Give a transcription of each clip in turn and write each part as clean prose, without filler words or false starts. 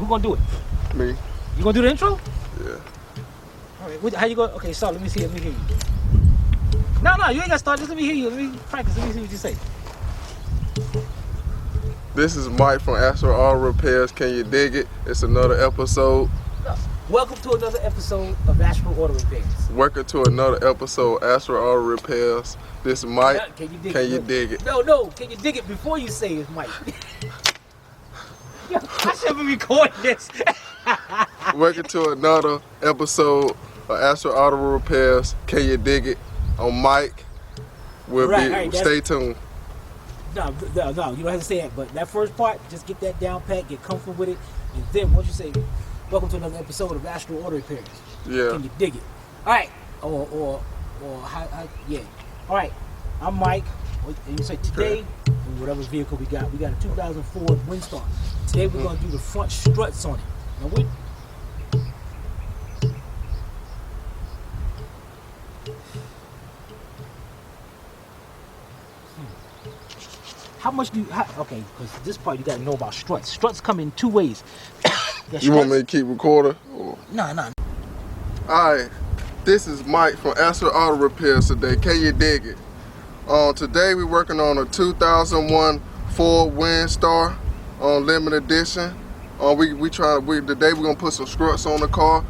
Who gonna do it? Me. You gonna do the intro? Yeah. All right. How you go? Okay, start. Let me see. Let me hear you. No, you ain't gotta start. Just let me hear you. Let me practice. Let me see what you say. This is Mike from Astro Auto Repairs. Can you dig it? It's another episode. Welcome to another episode of Astro Auto Repairs. Welcome to another episode of Astro Auto Repairs. This is Mike. Can you dig Can it? you dig it? No. Can you dig it before you say it's Mike? Yo, I should be recording this. Welcome to another episode of Astro Auto Repairs. Can you dig it? On Mike. Stay tuned. No, you don't have to say that. But that first part, just get that down pat, get comfortable with it, and then once you say, "Welcome to another episode of Astro Auto Repairs." Yeah. Can you dig it? All right. Or yeah. All right. I'm Mike. And you say today, in whatever vehicle we got a 2004 Windstar. Today we're gonna do the front struts on it. Now How much do you? Okay, because this part you gotta know about struts. Struts come in two ways. You want me to keep recording? No. Alright, this is Mike from Astro Auto Repairs today. Can you dig it? Today we're working on a 2001 Ford Windstar limited edition. Today we're gonna put some struts on the car.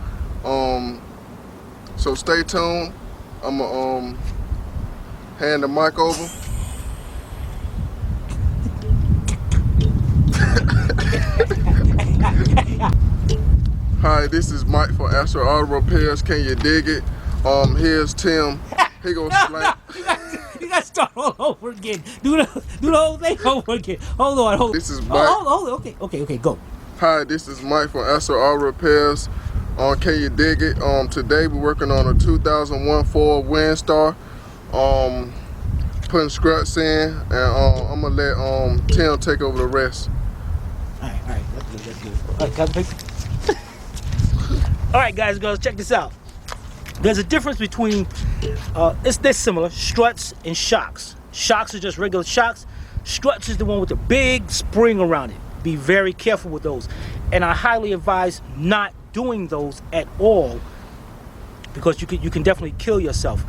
So stay tuned. I'm gonna hand the mic over. Hi, this is Mike from Astro Auto Repairs. Can you dig it? Here's Tim. He gonna slap. You gotta start all over again. Do the whole thing over again. Hold on. This is Mike. Hold on. Okay, go. Hi, this is Mike from Astro Auto Repairs. Can you dig it? Today we're working on a 2001 Ford Windstar. Putting struts in, and I'm gonna let Tim take over the rest. All right, that's good. All right, all right, guys and girls, check this out. There's a difference between, they're similar, struts and shocks. Shocks are just regular shocks. Struts is the one with the big spring around it. Be very careful with those. And I highly advise not doing those at all, because you can definitely kill yourself.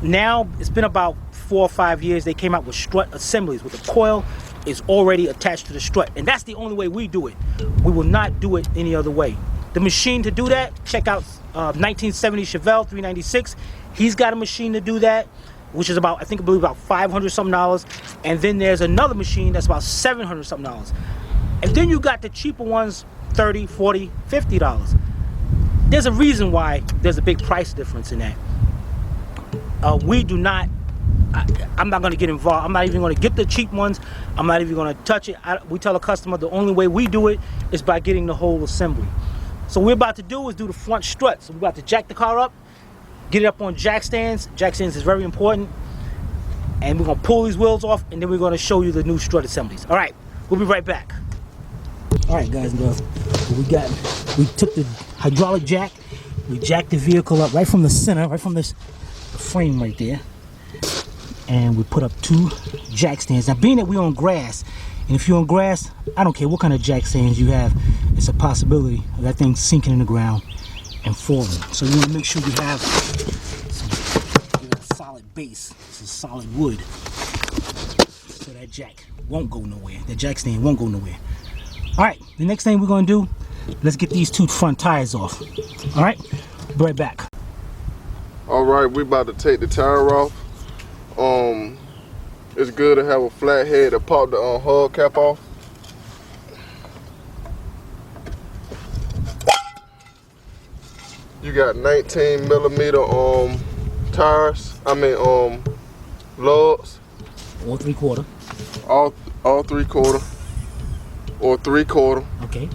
Now, it's been about 4 or 5 years, they came out with strut assemblies with the coil is already attached to the strut. And that's the only way we do it. We will not do it any other way. The machine to do that, check out 1970 Chevelle 396. He's got a machine to do that, which is about, I believe about $500 something. And then there's another machine that's about $700 something. And then you got the cheaper ones, $30, $40, $50. There's a reason why there's a big price difference in that. We do not, I'm not going to get involved. I'm not even going to get the cheap ones. I'm not even going to touch it. We tell a customer the only way we do it is by getting the whole assembly. So what we're about to do is do the front strut. So we're about to jack the car up, get it up on jack stands. Jack stands is very important. And we're going to pull these wheels off, and then we're going to show you the new strut assemblies. All right, we'll be right back. All right, guys and girls, we took the hydraulic jack, we jacked the vehicle up right from the center, right from this frame right there. And we put up 2 jack stands. Now, being that we're on grass, and if you're on grass, I don't care what kind of jack stands you have, it's a possibility of that thing sinking in the ground and falling. So you want to make sure you have a solid base, some solid wood, so that jack won't go nowhere. That jack stand won't go nowhere. All right, the next thing we're going to do, let's get these 2 front tires off. All right, be right back. All right, we're about to take the tire off. It's good to have a flat head to pop the hubcap off. You got 19 millimeter tires. Lugs. Or 3/4. All 3/4 or 3/4. Okay.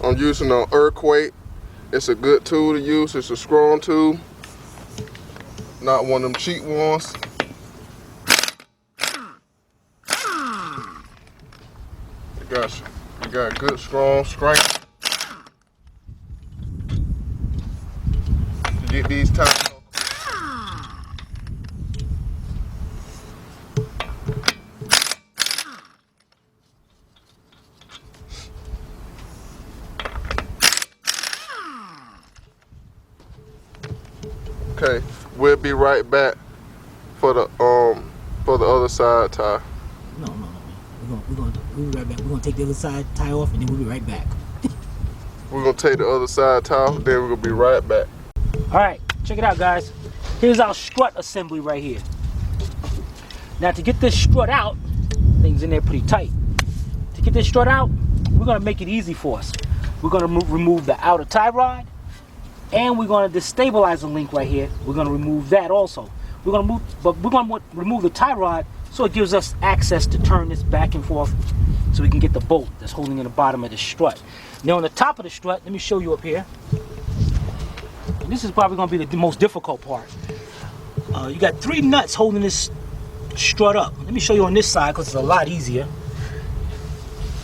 I'm using an earthquake. It's a good tool to use. It's a strong tool, not one of them cheap ones. You got good strong strength to get these tires. Okay, we'll be right back for the other side tie. No. We'll be right back. We're gonna take the other side tie off, and then we'll be right back. We're gonna take the other side tie off, then we're gonna be right back. All right, check it out, guys. Here's our strut assembly right here. Now, to get this strut out, things in there pretty tight. To get this strut out, we're gonna make it easy for us. We're gonna remove the outer tie rod, and we're gonna destabilize the link right here. We're gonna remove that also. We're gonna remove the tie rod so it gives us access to turn this back and forth, so we can get the bolt that's holding in the bottom of the strut. Now, on the top of the strut, let me show you up here. And this is probably gonna be the most difficult part. You got 3 nuts holding this strut up. Let me show you on this side because it's a lot easier.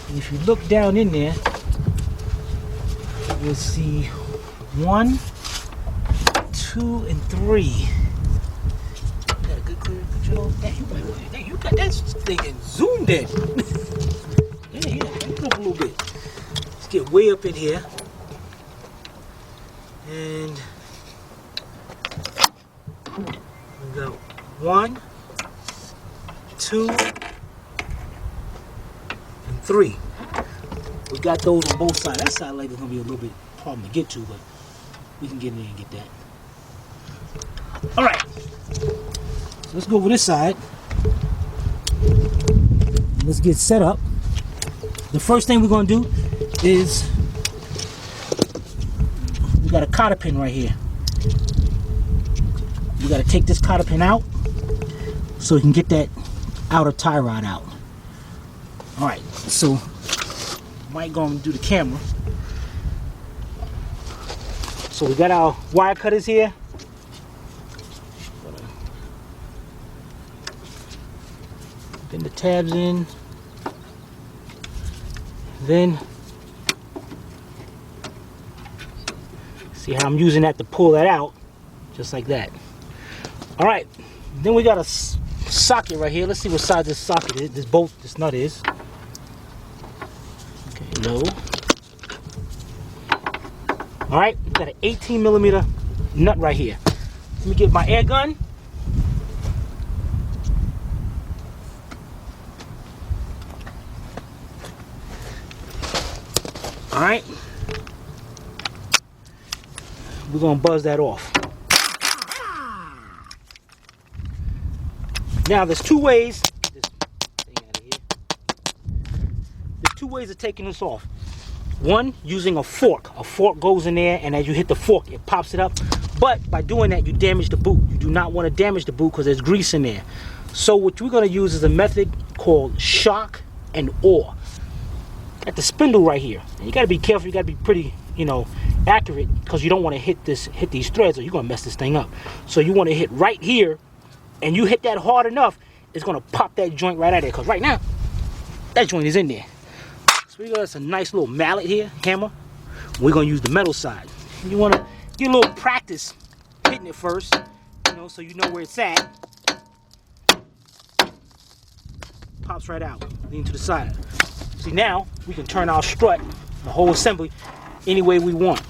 And if you look down in there, you'll see 1, 2, and 3. You got a good clear control. Dang, you got that thing zoomed in. Yeah, back up a little bit. Let's get way up in here. And we go 1, 2, and 3. We got those on both sides. That side light is gonna be a little bit problem to get to, but we can get in there and get that. All right, so let's go over this side. Let's get set up. The first thing we're gonna do is we got a cotter pin right here. We got to take this cotter pin out so we can get that outer tie rod out. All right, so Mike gonna do the camera. So we got our wire cutters here. Put the tabs in. Then see how I'm using that to pull that out, just like that. All right, then we got a socket right here. Let's see what size this socket is. This nut is. Okay, low. All right, we got an 18mm nut right here. Let me get my air gun. All right, we're gonna buzz that off. Now there's 2 ways. This thing out of here. There's 2 ways of taking this off. One, using a fork. A fork goes in there, and as you hit the fork, it pops it up. But by doing that, you damage the boot. You do not want to damage the boot because there's grease in there. So what we're going to use is a method called shock and awe. At the spindle right here, and you got to be careful. You got to be pretty, accurate, because you don't want to hit these threads, or you're going to mess this thing up. So you want to hit right here, and you hit that hard enough, it's going to pop that joint right out of there. Because right now, that joint is in there. So we got us a nice little mallet here, hammer. We're going to use the metal side. You want to get a little practice hitting it first, so you know where it's at. Pops right out, lean to the side. See, now we can turn our strut, the whole assembly, any way we want.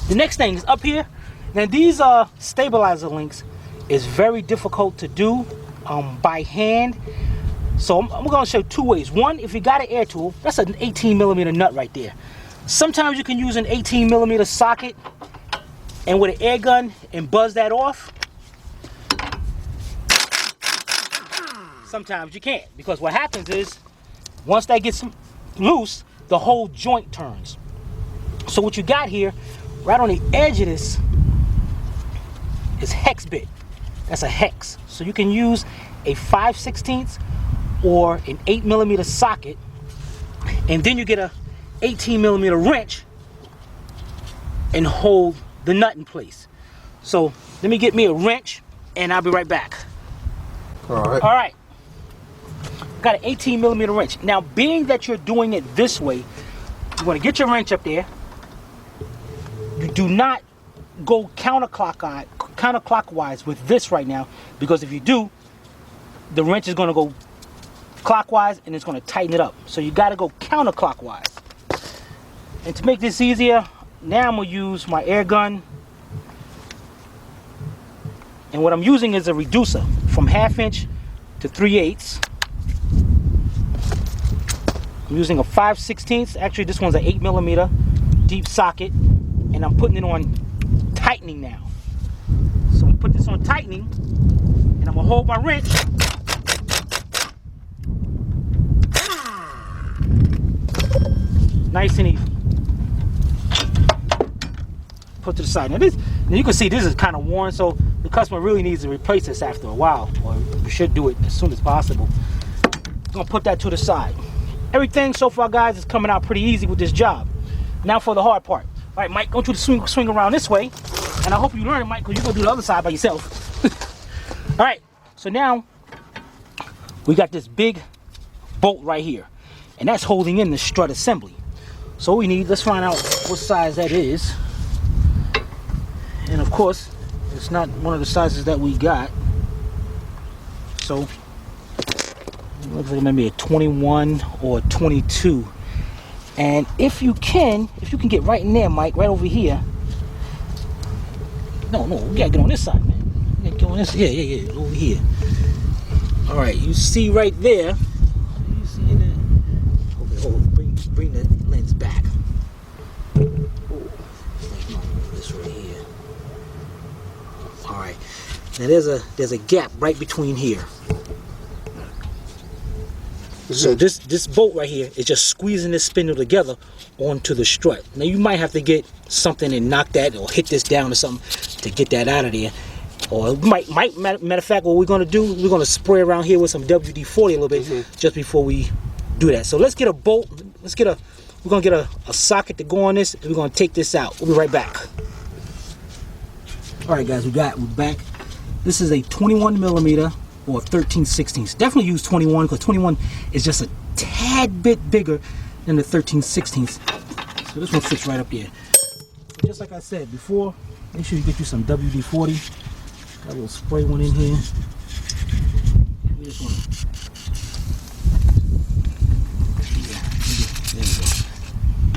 The next thing is up here. Now these stabilizer links is very difficult to do by hand. So I'm going to show 2 ways. One, if you got an air tool, that's an 18mm nut right there. Sometimes you can use an 18mm socket and with an air gun and buzz that off. Sometimes you can't, because what happens is once that gets loose, the whole joint turns. So what you got here, right on the edge of this, is hex bit. That's a hex. So you can use a 5/16 or an 8mm socket, and then you get a 18mm wrench and hold the nut in place. So let me get me a wrench, and I'll be right back. All right. Got an 18mm wrench. Now, being that you're doing it this way, you want to get your wrench up there. You do not go counterclockwise with this right now, because if you do, the wrench is going to go clockwise and it's going to tighten it up. So you got to go counterclockwise. And to make this easier, now I'm going to use my air gun. And what I'm using is a reducer from 1/2 inch to 3/8. I'm using a 5/16. Actually, this one's an 8mm deep socket, and I'm putting it on tightening now. So I'm gonna put this on tightening, and I'm gonna hold my wrench. Nice and easy. Put to the side. Now you can see this is kind of worn, so the customer really needs to replace this after a while, or you should do it as soon as possible. I'm gonna put that to the side. Everything so far, guys, is coming out pretty easy with this job. Now for the hard part. All right, Mike, go to the swing around this way, and I hope you learn it, Mike, because you're gonna do the other side by yourself. All right, so now we got this big bolt right here, and that's holding in the strut assembly. So we need, let's find out what size that is. And of course, it's not one of the sizes that we got. So it looks like maybe a 21 or a 22. And if you can get right in there, Mike, right over here. No, we gotta get on this side, man. We gotta get on this, yeah, over here. All right, you see right there. You see that? Hold, bring the lens back. This right here. All right, now there's a gap right between here. So this bolt right here is just squeezing this spindle together onto the strut. Now you might have to get something and knock that or hit this down or something to get that out of there. Or matter of fact, what we're gonna do, we're gonna spray around here with some WD-40 a little bit just before we do that. So let's get a bolt. We're gonna get a socket to go on this, and we're gonna take this out. We'll be right back. All right, guys, we're back. This is a 21mm or 13/16. Definitely use 21 because 21 is just a tad bit bigger than the 13/16. So this one fits right up here. So just like I said before, make sure you get you some WD-40. Got a little spray one in here. We just want to, there we go.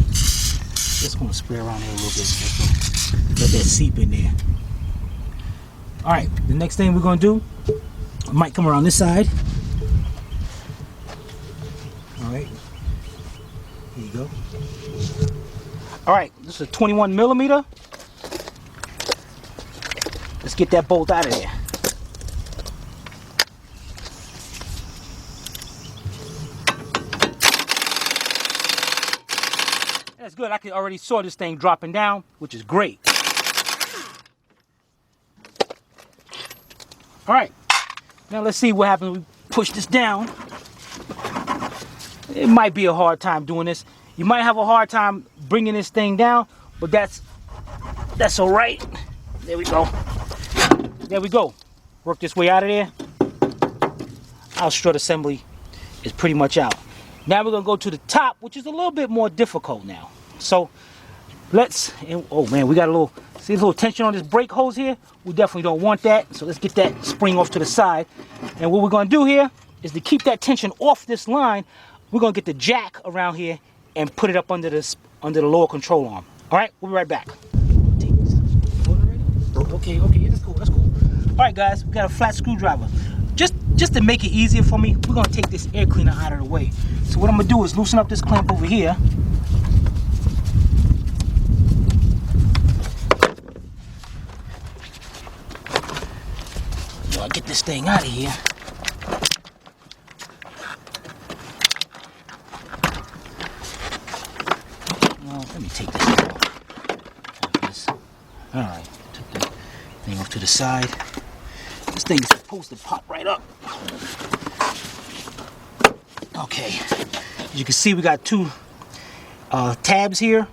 Just going to spray around here a little bit. Let that seep in there. All right, the next thing we're going to do, I might come around this side. All right, here you go. All right, this is a 21mm. Let's get that bolt out of there. That's good. I can already saw this thing dropping down, which is great. All right, now let's see what happens when we push this down. It might be a hard time doing this. You might have a hard time bringing this thing down, but that's all right. There we go. There we go. Work this way out of there. Our strut assembly is pretty much out. Now we're gonna go to the top, which is a little bit more difficult now. So oh man, we got a little, see a little tension on this brake hose here? We definitely don't want that. So let's get that spring off to the side. And what we're gonna do here is to keep that tension off this line, we're gonna get the jack around here and put it up under the lower control arm. All right, we'll be right back. Okay, that's cool. All right, guys, we got a flat screwdriver. Just to make it easier for me, we're gonna take this air cleaner out of the way. So what I'm gonna do is loosen up this clamp over here. I'll get this thing out of here. Well, let me take this off. All right, took that thing off to the side. This thing is supposed to pop right up. Okay, as you can see, we got two tabs here,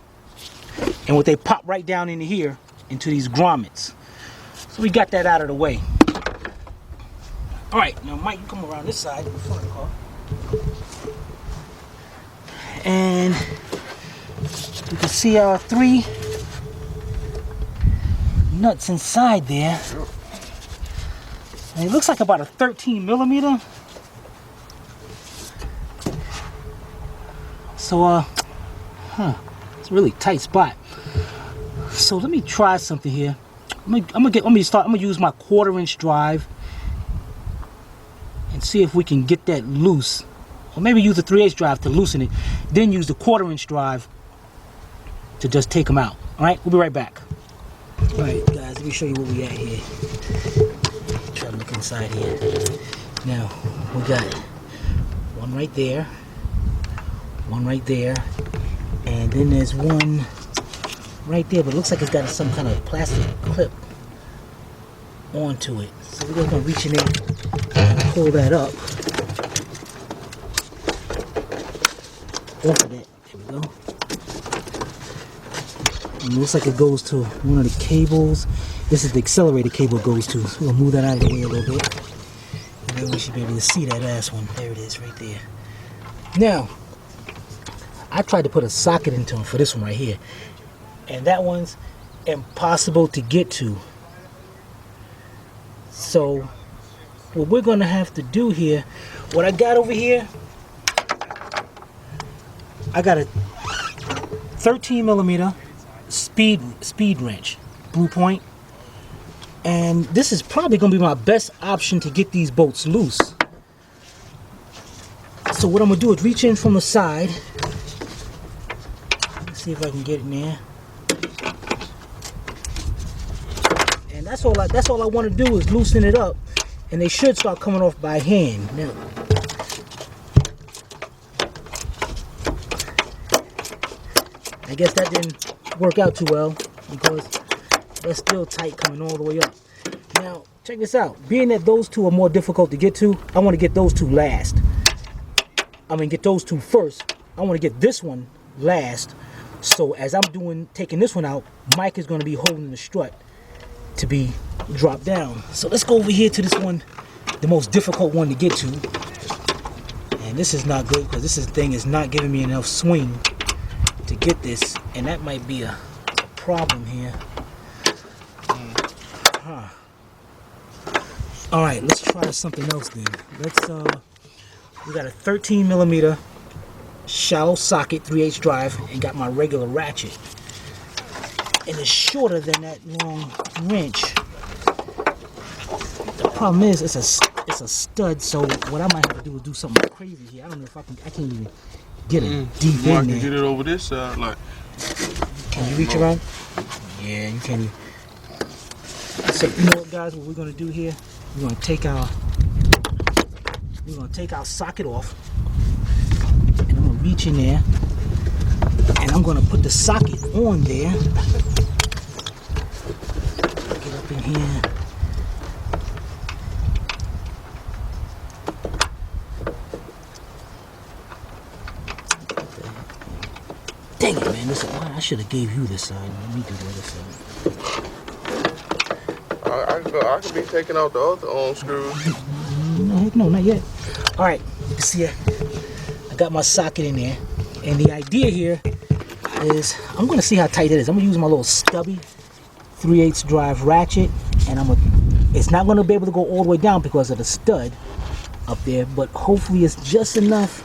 and what they pop right down into here, into these grommets. So we got that out of the way. All right, now Mike, you come around this side, the front of the car. And you can see our 3 nuts inside there. And it looks like about a 13mm. So, it's a really tight spot. So let me try something here. I'm gonna use my 1/4" drive and see if we can get that loose. Or maybe use the 3/8 drive to loosen it, then use the 1/4" drive to just take them out. All right, we'll be right back. All right, guys, let me show you where we at here. Try to look inside here. Now, we got one right there, and then there's one right there, but it looks like it's got some kind of plastic clip onto it. So we're just gonna reach in there and pull that up. Off of that. There we go. And it looks like it goes to one of the cables. This is the accelerator cable it goes to. So we'll move that out of the way a little bit. And then we should be able to see that last one. There it is right there. Now, I tried to put a socket into them for this one right here. And that one's impossible to get to. So, what we're going to have to do here, what I got over here, I got a 13mm speed wrench, Blue Point, and this is probably going to be my best option to get these bolts loose. So what I'm going to do is reach in from the side. Let's see if I can get it in there. And that's all I want to do is loosen it up, and they should start coming off by hand. Now, I guess that didn't work out too well because that's still tight coming all the way up. Now, check this out. Being that those two are more difficult to get to, I want to get those two last. Get those two first. I want to get this one last. So as I'm taking this one out, Mike is going to be holding the strut to be dropped down. So let's go over here to this one, the most difficult one to get to. And this is not good because this thing is not giving me enough swing to get this, and that might be a problem here. All right, let's try something else then. We got a 13mm shallow socket 3/8 drive and got my regular ratchet, and it's shorter than that long wrench. The problem is it's a stud, so what I might have to do is do something crazy here. I don't know if I can't even get it deep in there. I can get it over this side, like. Can you reach around? Yeah, you can. So you know what, guys? What we're gonna do here? We're gonna take our socket off, and I'm gonna reach in there, and I'm gonna put the socket on there. Get up in here. Dang it, man! I should have gave you this side. Let me do the other side. I could be taking out the other arm screws. No, heck no, not yet. All right, you see, I got my socket in there, and the idea here is I'm gonna see how tight it is. I'm gonna use my little stubby 3/8 drive ratchet, and it's not gonna be able to go all the way down because of the stud up there, but hopefully it's just enough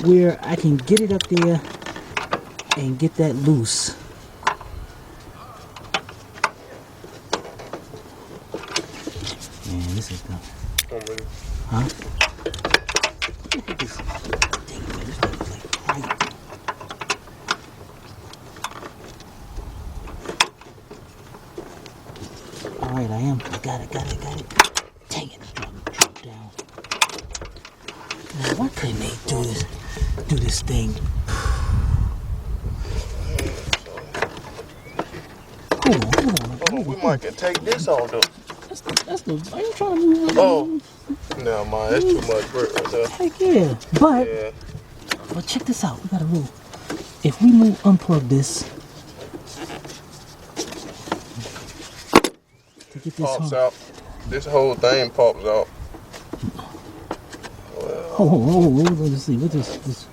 where I can get it up there and get that loose. Man, this is not. Huh? Look at this. Dang it, man, this thing is like tight. Alright, I got it. Dang it, drop down. Now, why couldn't they do this thing? Hold on. We might can take this off though. Are you trying to move it? Oh, no, man, that's too much work right there. Heck yeah. But check this out. We got a rule. If we unplug this to get this pops out. This whole thing pops out. Oh, let's see. What this?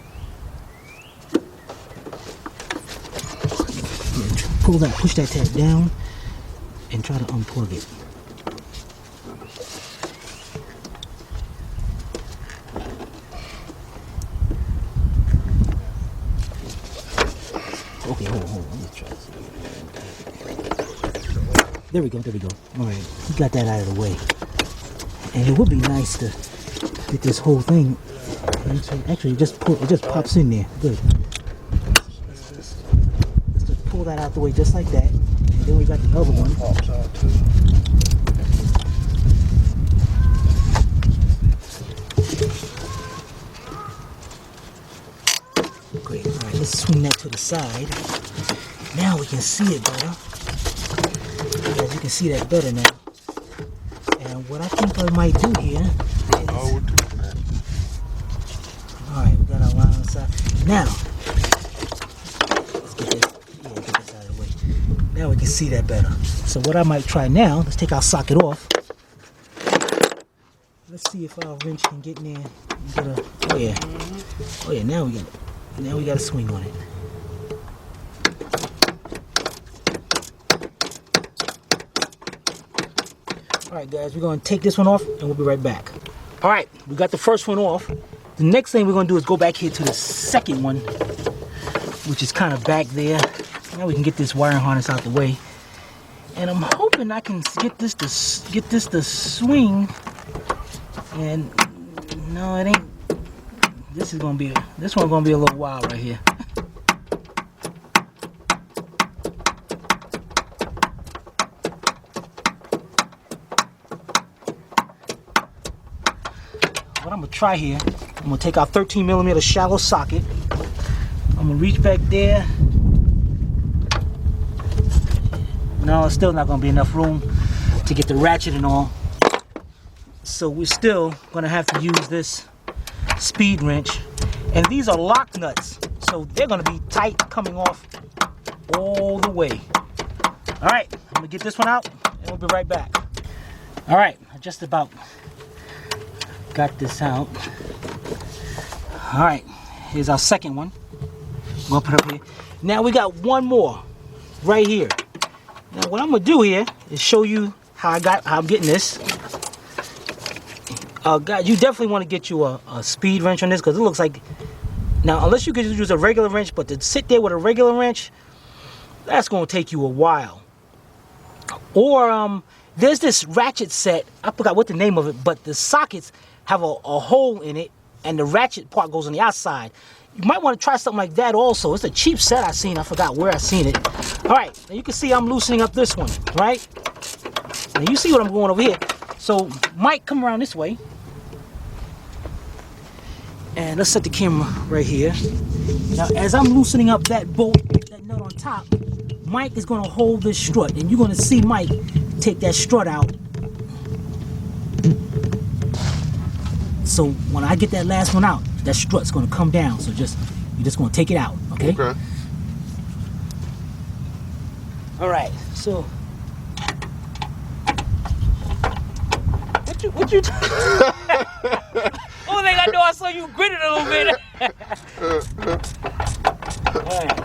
Yeah, pull that, push that tab down, and try to unplug it. Okay, hold on. Let me try this. There we go, there we go. All right, we got that out of the way. And it would be nice to get this whole thing. Actually, it just pops in there. Good. Let's just pull that out the way just like that. And then we got the other one. Pops out too. Great. All right, let's swing that to the side. Now we can see it better. As you can see that better now. And what I think I might do here is... Oh, we're doing that. Alright, we got our line on the side. Now, let's get this, get this out of the way. Now we can see that better. So what I might try now, let's take our socket off. Let's see if our wrench can get in there and get a... Oh yeah. Oh yeah, now we got it. Now we got a swing on it. Alright guys, we're going to take this one off and we'll be right back. Alright, we got the first one off. The next thing we're going to do is go back here to the second one, which is kind of back there. Now we can get this wiring harness out the way. And I'm hoping I can get this to swing. And no, it ain't. This one's gonna be a little wild right here. What I'm gonna try here, I'm gonna take our 13mm shallow socket. I'm gonna reach back there. No, it's still not gonna be enough room to get the ratchet and all. So we're still gonna have to use this speed wrench. And these are lock nuts, so they're gonna be tight coming off all the way. All right, I'm gonna get this one out and we'll be right back. All right, I just about got this out. All right, here's our second one. We'll put it up here. Now we got one more right here. Now what I'm gonna do here is show you how I'm getting this. God, you definitely want to get you a speed wrench on this because it looks like, now unless you could use a regular wrench, but to sit there with a regular wrench, that's going to take you a while. Or there's this ratchet set, I forgot what the name of it, but the sockets have a hole in it and the ratchet part goes on the outside. You might want to try something like that also. It's a cheap set I seen, I forgot where I seen it. Alright, now you can see I'm loosening up this one, right? Now you see what I'm going over here. So Mike, come around this way. And let's set the camera right here. Now, as I'm loosening up that bolt, that nut on top, Mike is going to hold this strut. And you're going to see Mike take that strut out. So, when I get that last one out, that strut's going to come down. So, you're just going to take it out, okay? Okay. All right, so... What you only thing I know, I saw you gritted a little bit. Alright.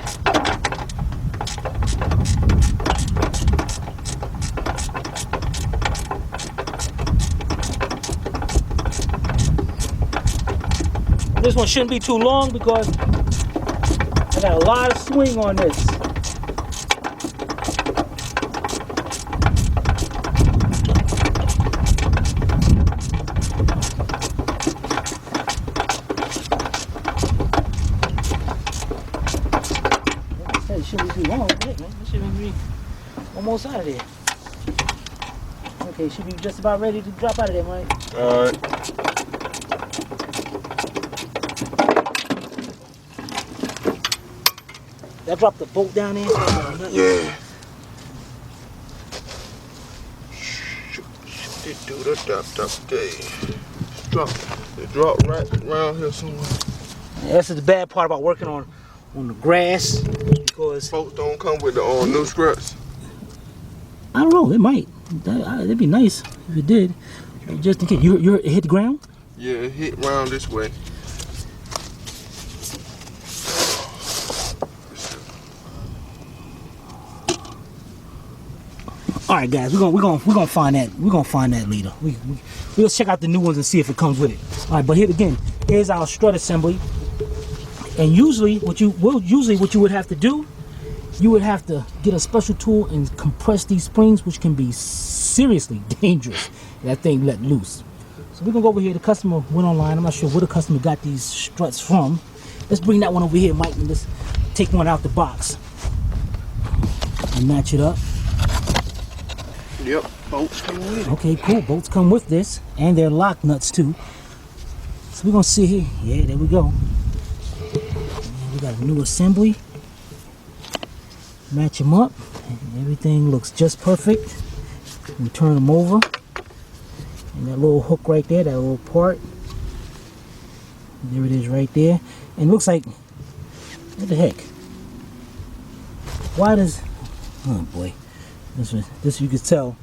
This one shouldn't be too long because I got a lot of swing on this. It shouldn't be too long, man. It should be almost out of there. Okay, should be just about ready to drop out of there, Mike. Alright. That dropped the bolt down there? Yeah. It do it drop right around here somewhere. Yeah, this is the bad part about working on the grass because Folks don't come with the new struts. I don't know, it might. That'd be nice if it did. Just in case. It hit the ground? Yeah, it hit round this way. All right, guys, we're gonna find that. We're gonna find that later. We'll check out the new ones and see if it comes with it. All right, but here again, here's our strut assembly. And usually, what you would have to do you would have to get a special tool and compress these springs, which can be seriously dangerous. That thing let loose. So we're gonna go over here. The customer went online. I'm not sure where the customer got these struts from. Let's bring that one over here, Mike, and let's take one out the box and match it up. Yep, bolts come with it. Okay, cool. Bolts come with this, and they're lock nuts too. So we're gonna see here. Yeah, there we go. And we got a new assembly. Match them up, and everything looks just perfect. We turn them over, and that little hook right there, that little part, there it is right there. And it looks like, what the heck? Why does, oh boy, this you can tell,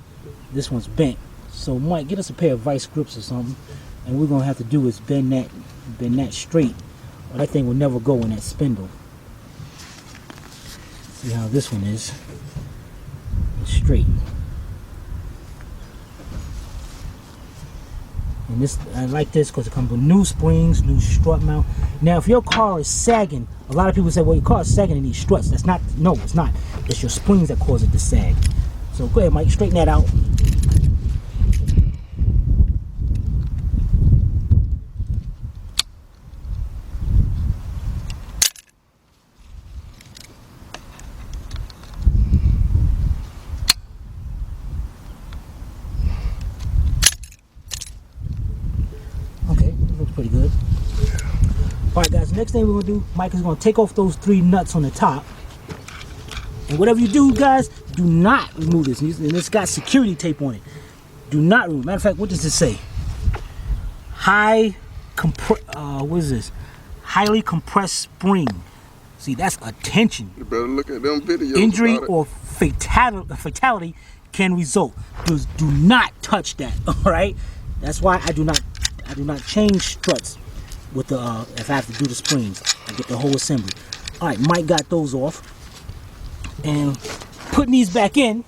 this one's bent. So Mike, get us a pair of vice grips or something, and what we're gonna have to do is bend that straight, or that thing will never go in that spindle. See how this one is. It's straight. And this, I like this because it comes with new springs, new strut mount. Now, if your car is sagging, a lot of people say, well, your car is sagging and needs struts. That's not, no, it's not. It's your springs that cause it to sag. So go ahead, Mike, straighten that out. Pretty good. All right, guys, next thing we're gonna do, Mike is gonna take off those 3 nuts on the top, and whatever you do, guys, do not remove this. And it's got security tape on it. Do not remove. Matter of fact, what does it say? What is this? Highly compressed spring. See, that's a tension. You better look at them videos. Injury or fatality can result. Just do not touch that. All right. That's why I do not change struts with the if I have to do the springs. I get the whole assembly. All right, Mike got those off, and putting these back in.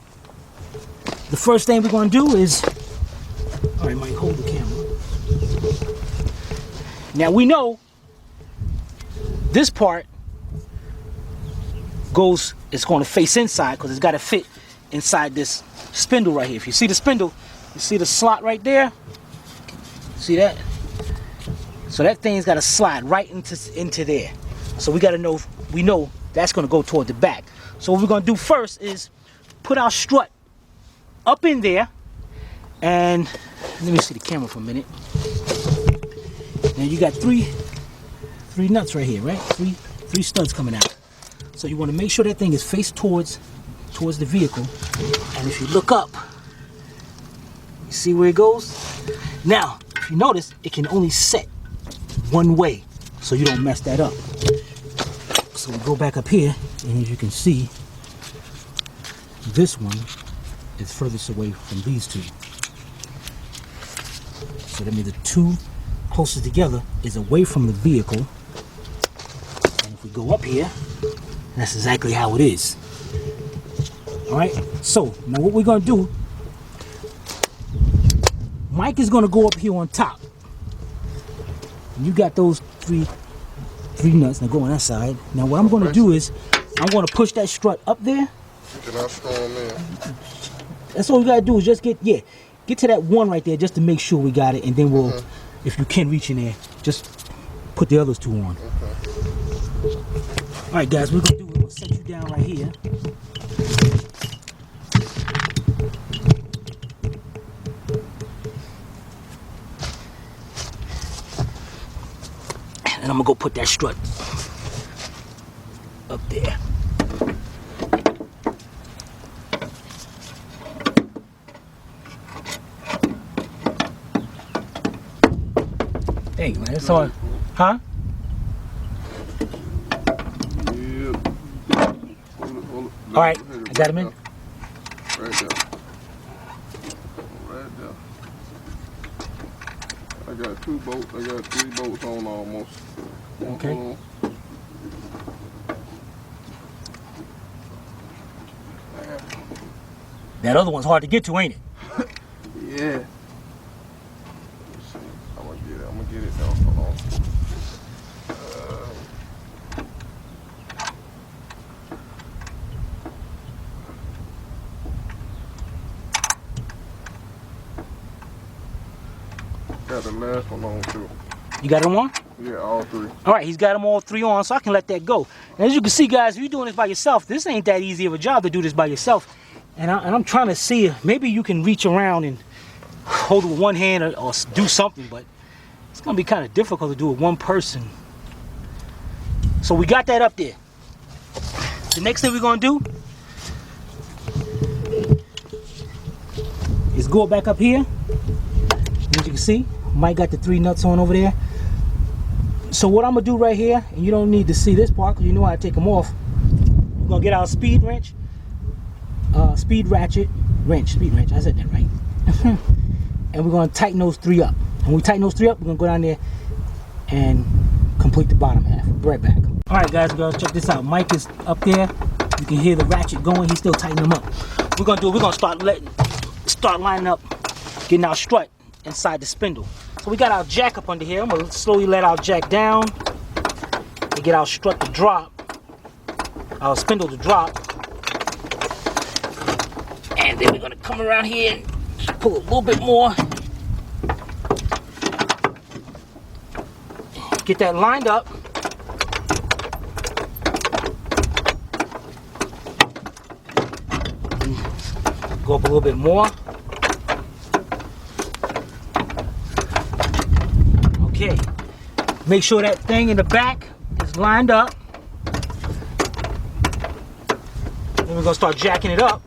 The first thing we're going to do is, all right, Mike, hold the camera. Now we know this part goes. It's going to face inside because it's got to fit inside this spindle right here. If you see the spindle, you see the slot right there. See that? So that thing's got to slide right into there. So we got to know, we know that's going to go toward the back. So what we're going to do first is put our strut up in there, and let me see the camera for a minute. Now you got three nuts right here, right? Three studs coming out. So you want to make sure that thing is faced towards the vehicle. And if you look up, you see where it goes? Now, if you notice, it can only set one way, so you don't mess that up. So we go back up here, and as you can see, this one is furthest away from these two. So that means the two closest together is away from the vehicle. And if we go up here, that's exactly how it is. All right, so now what we're gonna do, Mike is gonna go up here on top. And you got those three nuts. Now go on that side. Now what I'm gonna do is, I'm gonna push that strut up there. That's all we gotta do is just get to that one right there just to make sure we got it, and then we'll, if you can reach in there, just put the others two on. All right, guys, we're gonna set you down right here. And I'm gonna go put that strut up there. Hey, man, that's all. Huh? Yep. All right, I got him in. Right there. Right there. I got 2 bolts. I got 3 bolts on almost. Okay. That other one's hard to get to, ain't it? Yeah. Let's see. I'm gonna get it though. Hold on. got the last one on too. You got them on? Yeah, all three. All right, he's got them all three on, so I can let that go. And as you can see, guys, if you're doing this by yourself, this ain't that easy of a job to do this by yourself. And I'm trying to see if maybe you can reach around and hold it with one hand or do something, but it's gonna be kind of difficult to do with one person. So we got that up there. The next thing we're gonna do is go back up here. As you can see, Mike got the 3 nuts on over there. So what I'm gonna do right here, and you don't need to see this part because you know how to take them off. We're gonna get our speed wrench, speed ratchet, speed wrench. I said that right. And we're gonna tighten those 3 up. And when we tighten those 3 up, we're gonna go down there and complete the bottom half. Be right back. All right, guys, we're gonna check this out. Mike is up there. You can hear the ratchet going. He's still tightening them up. We're gonna start lining up, getting our strut inside the spindle. So we got our jack up under here. I'm gonna slowly let our jack down to get our strut to drop, our spindle to drop. And then we're gonna come around here and pull a little bit more. Get that lined up. Go up a little bit more. Okay, make sure that thing in the back is lined up. Then we're gonna start jacking it up.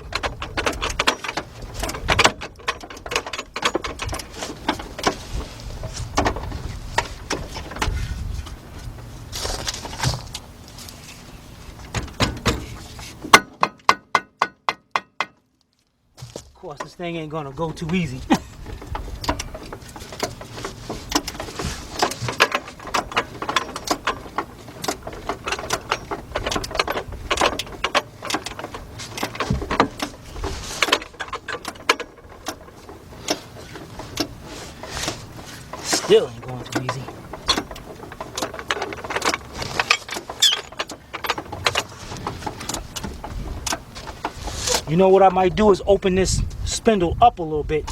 Of course, this thing ain't gonna go too easy. Still ain't going too easy. You know what I might do is open this spindle up a little bit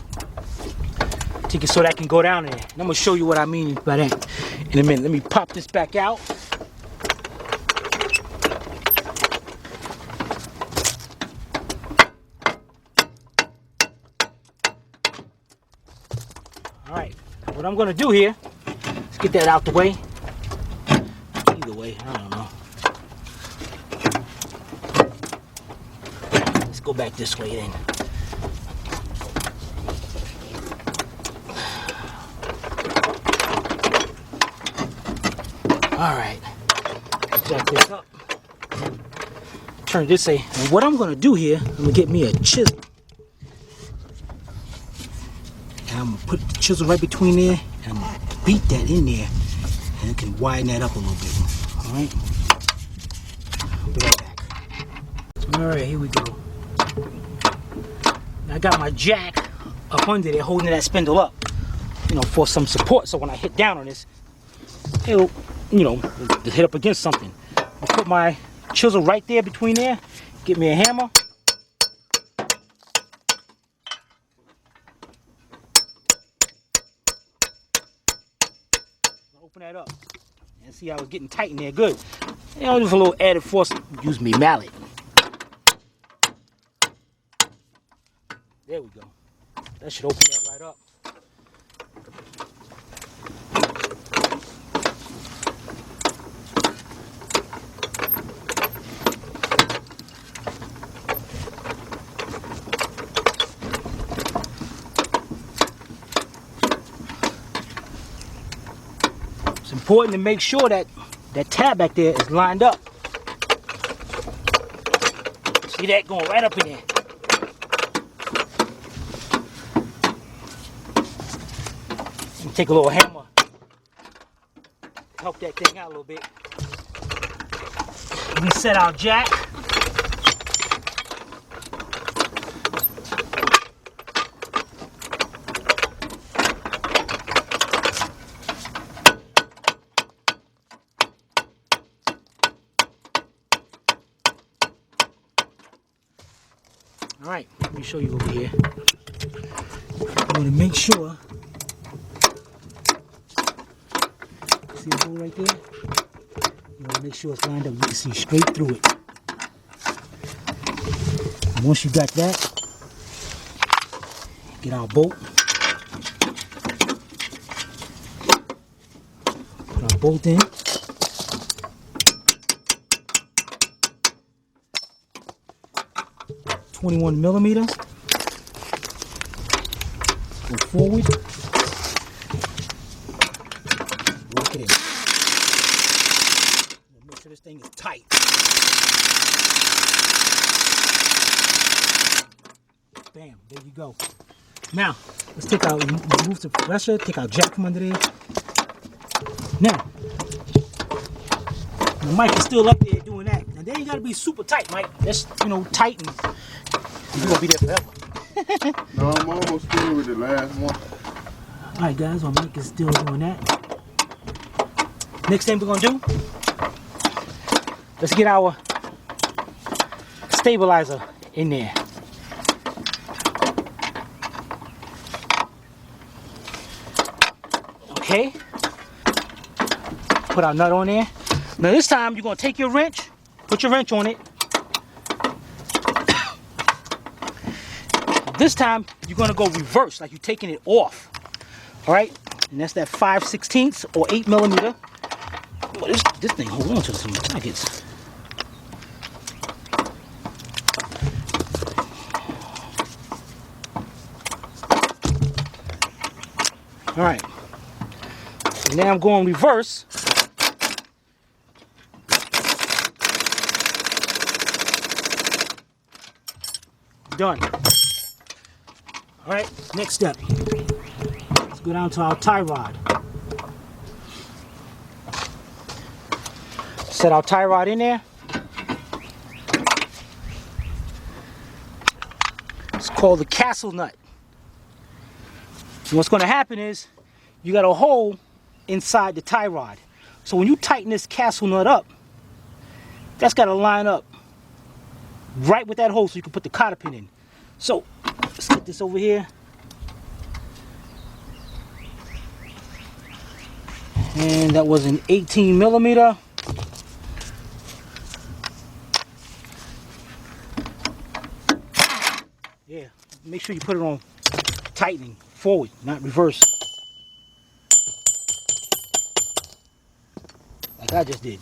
so that can go down there. And I'm gonna show you what I mean by that in a minute. Let me pop this back out. All right. What I'm gonna do here is get that out the way. Either way, I don't know. Let's go back this way then. All right, jack this up. Turn this way. And what I'm gonna do here, I'm gonna get me a chisel. And I'm gonna put the chisel right between there, and I'm gonna beat that in there, and it can widen that up a little bit. All right. I'll be right back. All right, here we go. I got my jack up under there, holding that spindle up, you know, for some support. So when I hit down on this, it'll, you know, hit up against something. I put my chisel right there between there. Get me a hammer. Open that up and see how it's getting tight in there. Good. You know, just a little added force. Use me mallet. There we go. That should open that right up. It's important to make sure that that tab back there is lined up. See that going right up in there. Take a little hammer, help that thing out a little bit. Reset our jack. All right, let me show you over here. I'm going to make sure See the hole right there? You want to make sure it's lined up. You can see straight through it. And once you got that, get our bolt. Put our bolt in. .21mm. Go forward. Work it in. Make sure this thing is tight. Bam, there you go. Now, let's take out, remove the pressure, take our jack from under there. Now, the mic is still up there doing that. And then you gotta be super tight, Mike. That's, you know, tight and you're gonna be there forever. No, I'm almost through with the last one. Alright guys, our mic is still doing that. Next thing we're gonna do, let's get our stabilizer in there. Okay. Put our nut on there. Now this time you're gonna take your wrench, put your wrench on it. This time you're gonna go reverse, like you're taking it off. Alright? And that's that 5/16 or 8mm. Well, this thing hold on to some jackets. Alright. So now I'm going reverse. Done. Alright, next step. Let's go down to our tie rod. Set our tie rod in there. It's called the castle nut. And what's going to happen is you got a hole inside the tie rod. So when you tighten this castle nut up, that's got to line up right with that hole so you can put the cotter pin in. So let's get this over here. And that was an 18mm. Yeah, make sure you put it on tightening forward, not reverse. Like I just did.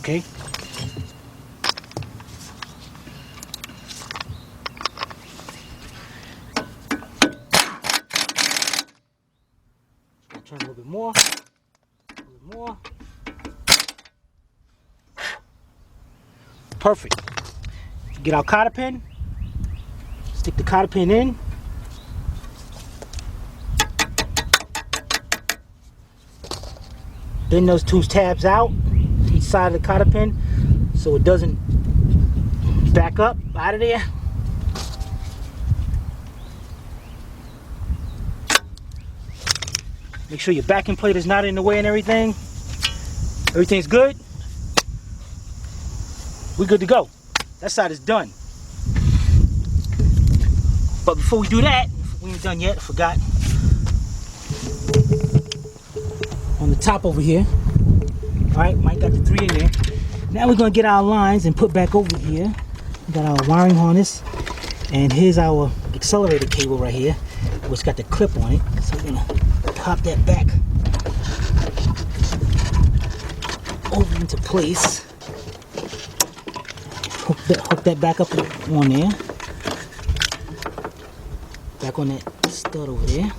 Okay. Turn a little bit more. A little more. Perfect. Get our cotter pin. Stick the cotter pin in. Bend those two tabs out each side of the cotter pin so it doesn't back up out of there. Make sure your backing plate is not in the way and everything. Everything's good. We're good to go. That side is done. But before we do that, we ain't done yet, I forgot. On the top over here. Alright, Mike got the 3 in there. Now we're going to get our lines and put back over here. We got our wiring harness. And here's our accelerator cable right here, which got the clip on it. So we're going to pop that back over into place. Hook that back up on there. Back on that stud over there.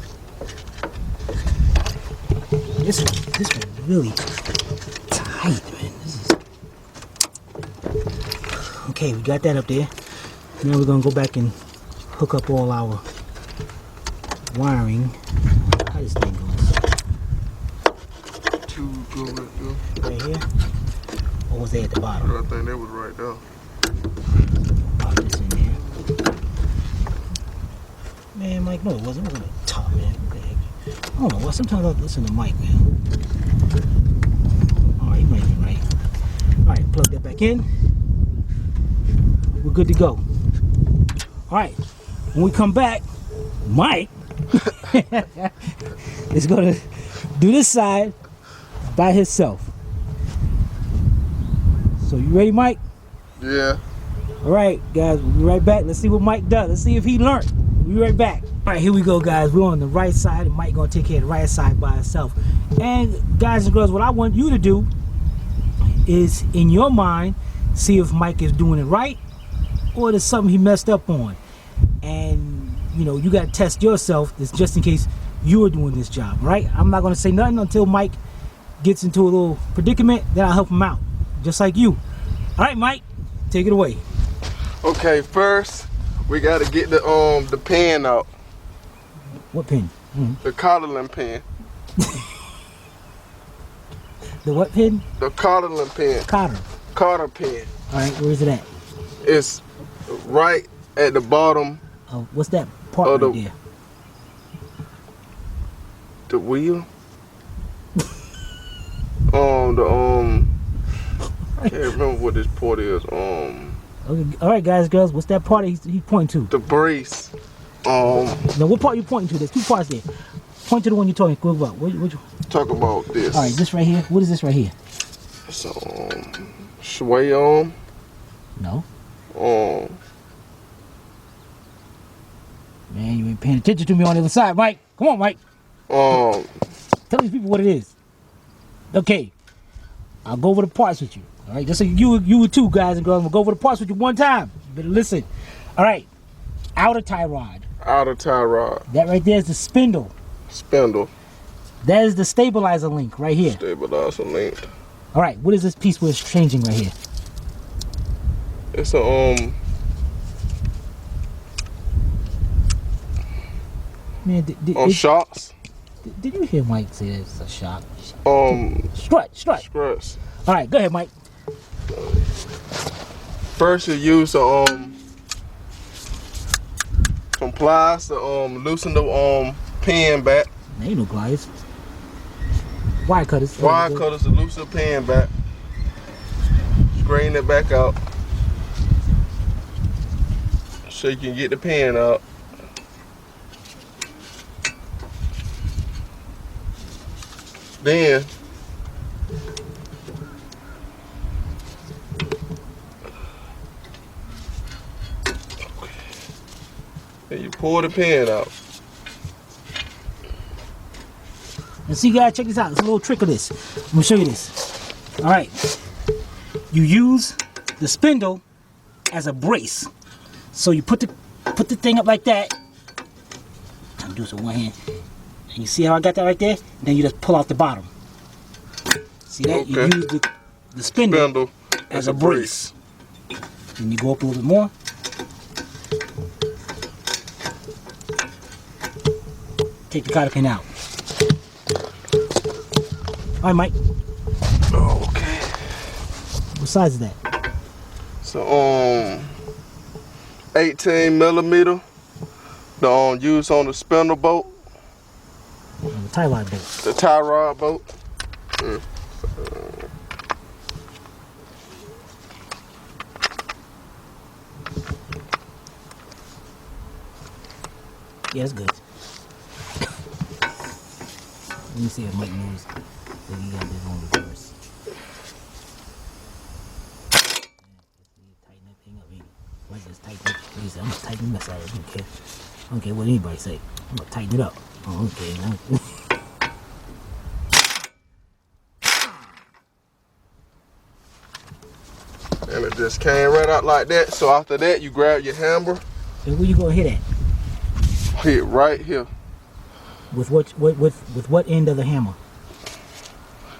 This one really tight, man. This is okay. We got that up there. Now we're gonna go back and hook up all our wiring. How this thing goes? Two go right there. Right here. Or was they at the bottom? I think that was right there. Pop this in there. Man, Mike, no, it wasn't. It was on the top, man. What the heck? I don't know. Well, sometimes I listen to Mike, man. Alright, you might be right. Alright, plug that back in. We're good to go. Alright, When we come back, Mike is gonna do this side by himself. So you ready, Mike? Yeah. All right, guys, we'll be right back. Let's see what Mike does. Let's see if he learned. We'll be right back. All right, here we go, guys. We're on the right side, and Mike gonna take care of the right side by himself. And guys and girls, what I want you to do is, in your mind, see if Mike is doing it right or there's something he messed up on. And you know, you gotta test yourself, this just in case you are doing this job, right? I'm not gonna say nothing until Mike gets into a little predicament, then I'll help him out, just like you. All right, Mike, take it away. Okay, first we gotta get the pen out. What pin? The coddling pen. The what pin? The coddling pen. Cotter. Cotter pen. All right, where is it at? It's right at the bottom. Oh, what's that part right there? The wheel. I can't remember what this part is. Okay, all right, guys, girls, what's that part he's pointing to? The brace. Now, what part are you pointing to? There's two parts there. Point to the one you're talking about. What Talk about this. All right, this right here. What is this right here? So, sway arm. No. Man, you ain't paying attention to me on the other side, Mike. Come on, Mike. Tell these people what it is. Okay, I'll go over the parts with you. All right, just so you too, guys and girls. We'll go over the parts with you one time. You better listen. All right, outer tie rod. Outer tie rod. That right there is the spindle. Spindle. That is the stabilizer link right here. Stabilizer link. All right, what is this piece we're changing right here? It's a Man, shocks. Did you hear Mike say it's a shock? Strut. Struts. All right, go ahead, Mike. First, you use some pliers to loosen the pen back. There ain't no pliers. Wire cutters. Wire cutters to loosen the pen back. Straighten it back out so you can get the pen out. Then you pull the pen out. And see, guys, check this out. It's a little trick of this. I'm gonna show you this. All right, you use the spindle as a brace. So you put the thing up like that. I'm do this with one hand. And you see how I got that right there? And then you just pull off the bottom. See that? Okay. You use the spindle as a brace. Then you go up a little bit more. Take the cotter pin out. All right, Mike. Okay. What size is that? So 18 millimeter. The used on the spindle bolt. The tie rod bolt. The tie rod bolt. Yeah, it's good. Let me see if Mike knows that he got this on reverse. Tighten that thing up, baby. Mike just tighten it. Please, I'm gonna tighten the mess out of it. I don't care what anybody say. I'm gonna tighten it up. Oh, okay. And it just came right out like that. So after that, you grab your hammer. And where you gonna hit at? Hit right here. With what end of the hammer?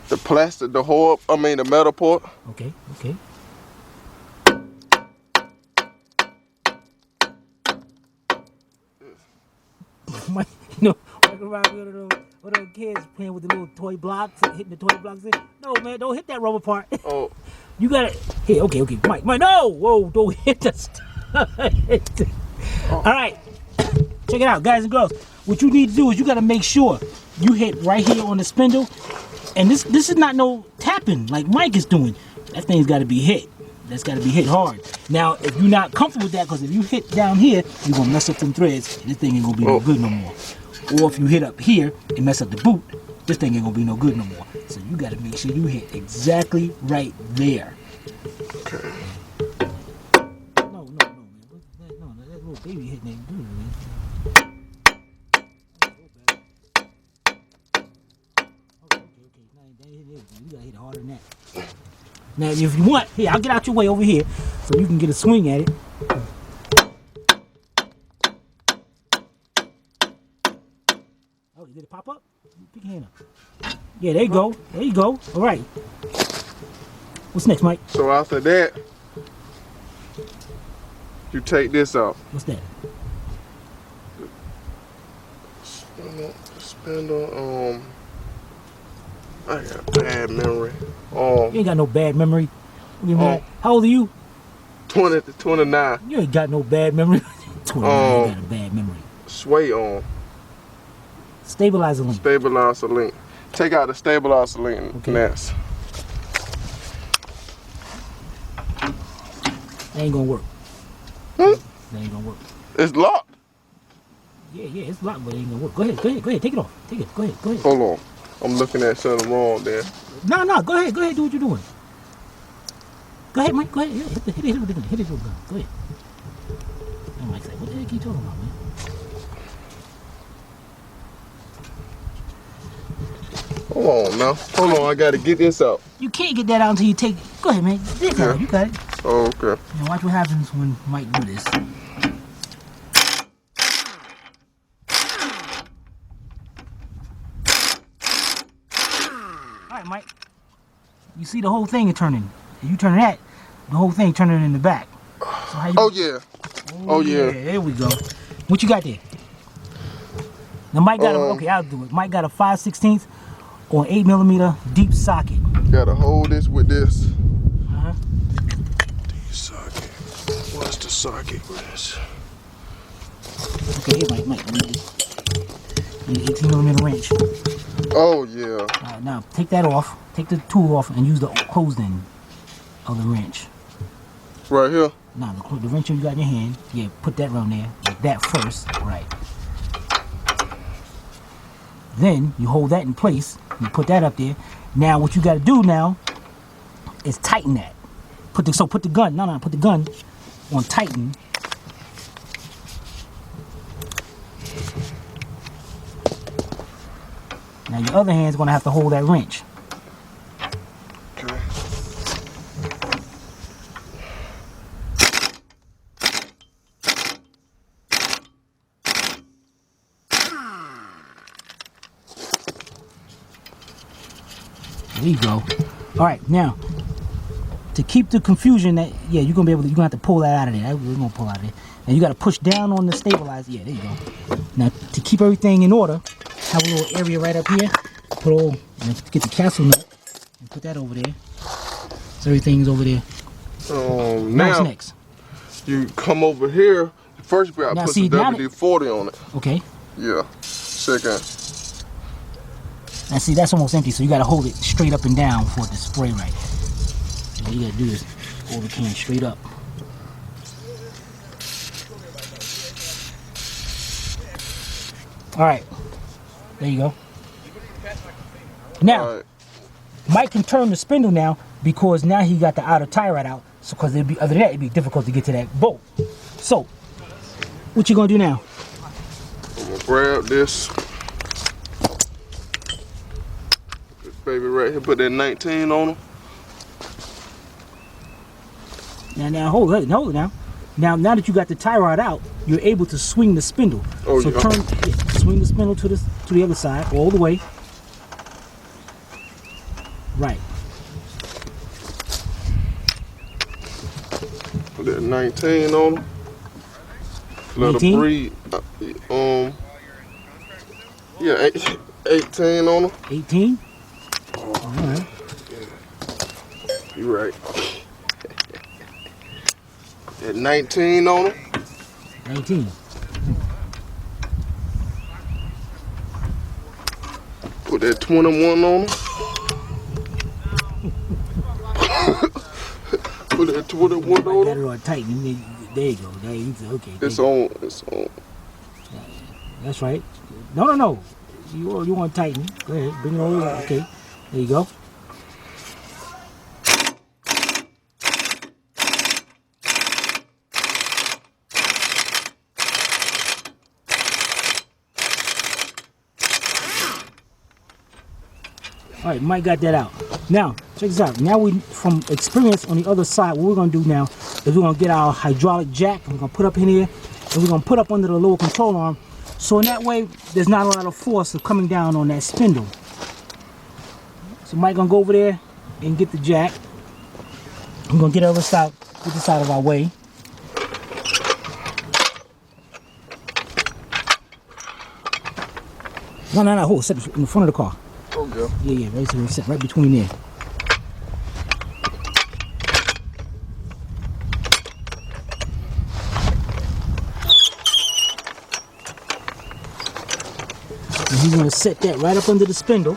The plastic, the metal part. Okay, okay. You know, walking around with those kids playing with the little toy blocks, hitting the toy blocks in. No, man, don't hit that rubber part. Oh. You gotta. Hey, okay, Mike, no! Whoa, don't hit that stuff. All right, check it out, guys and girls. What you need to do is you gotta make sure you hit right here on the spindle. And this is not no tapping like Mike is doing. That thing's gotta be hit. That's got to be hit hard. Now, if you're not comfortable with that, because if you hit down here, you're going to mess up them threads. This thing ain't going to be no good no more. Or if you hit up here and mess up the boot, this thing ain't going to be no good no more. So you got to make sure you hit exactly right there. Okay. No, man. No, that little baby hitting ain't good, man. You gotta hit it harder than that. Now, if you want, here, I'll get out your way over here so you can get a swing at it. Oh, did it pop up? Pick your hand up. Yeah, there you go. There you go. All right. What's next, Mike? So after that, you take this off. What's that? Spindle, I got bad memory. You ain't got no bad memory. How old are you? 20 to 29. You ain't got no bad memory. 29, you got a bad memory. Sway on. Stabilizer link. Stabilizer link. Take out the stabilizer link next. That ain't gonna work. That ain't gonna work. It's locked. Yeah, it's locked, but it ain't gonna work. Go ahead, take it off. Take it, go ahead. Hold on. I'm looking at something wrong there. No, go ahead, do what you're doing. Go ahead, Mike, go ahead. Yeah, hit it with the gun. Go ahead. And Mike's like, what the heck are you talking about, man? Hold on now. Hold on, I gotta get this out. You can't get that out until you take it. Go ahead, man. Take it out. You got it. Oh, okay. Now watch what happens when Mike do this. Alright, Mike. You see the whole thing is turning. If you turn that, the whole thing turning in the back. So how you Oh yeah. There we go. What you got there? Now Mike got okay, I'll do it. Mike got a 5/16 or 8mm deep socket. Gotta hold this with this. Deep socket. What's the socket with this? Okay, here, Mike. Need an 18mm wrench. Oh yeah. Alright, now take that off. Take the tool off and use the closed end of the wrench. Right here? Now the wrench you got in your hand, yeah, put that around there. Like that first, right. Then you hold that in place. You put that up there. Now what you got to do now is tighten that. Put the gun on tighten. Now your other hand's gonna have to hold that wrench. Okay. There you go. All right, now to keep the confusion that you're gonna have to pull that out of there. We're gonna pull out of there. And you gotta push down on the stabilizer. Yeah, there you go. Now to keep everything in order, have a little area right up here. Get the castle nut and put that over there. So everything's over there. Now what's next? You come over here. First we gotta put some WD-40 on it. Okay. Yeah. Second. Now see, that's almost empty, so you gotta hold it straight up and down for it to spray right. So what you gotta do is hold the can straight up. All right, there you go. Now, Mike can turn the spindle now because now he got the outer tie rod out. So, because other than that, it'd be difficult to get to that bolt. So, what you gonna do now? I'm gonna grab this baby right here. Put that 19 on him. Now hold it now. Now that you got the tie rod out, you're able to swing the spindle. Oh, so swing the spindle to the other side, all the way. Right. Put that 19 on him. Let 19? her breathe. Yeah, 18 on him. 18? Oh, all right. Yeah. You're right. That 19 on him. 19. Put that 21 on him. Put that with it one Got on? it on tight. There you go. There you go. Okay. It's on. It's on. That's right. No. You want to tighten. Go ahead. Bring it over. Okay. There you go. All right, Mike got that out. Now, check this out. Now we, from experience on the other side, what we're gonna do now is we're gonna get our hydraulic jack. We're gonna put up in here, and we're gonna put up under the lower control arm. So in that way, there's not a lot of force of coming down on that spindle. So Mike gonna go over there and get the jack. I'm gonna get this out of our way. No, hold, set it in the front of the car. Oh yeah. Yeah, right, so set right between there. And he's gonna set that right up under the spindle.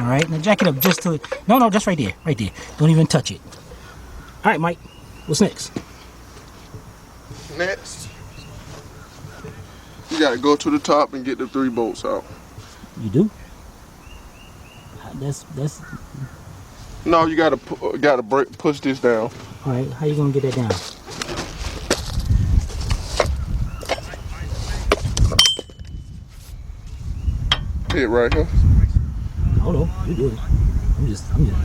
All right, now jack it up just to, no, just right there. Don't even touch it. All right, Mike, what's next? Next, you gotta go to the top and get the 3 bolts out. You do? That's. No, you gotta push this down. All right, how you gonna get that down? Hit right here. Hold on, you do it.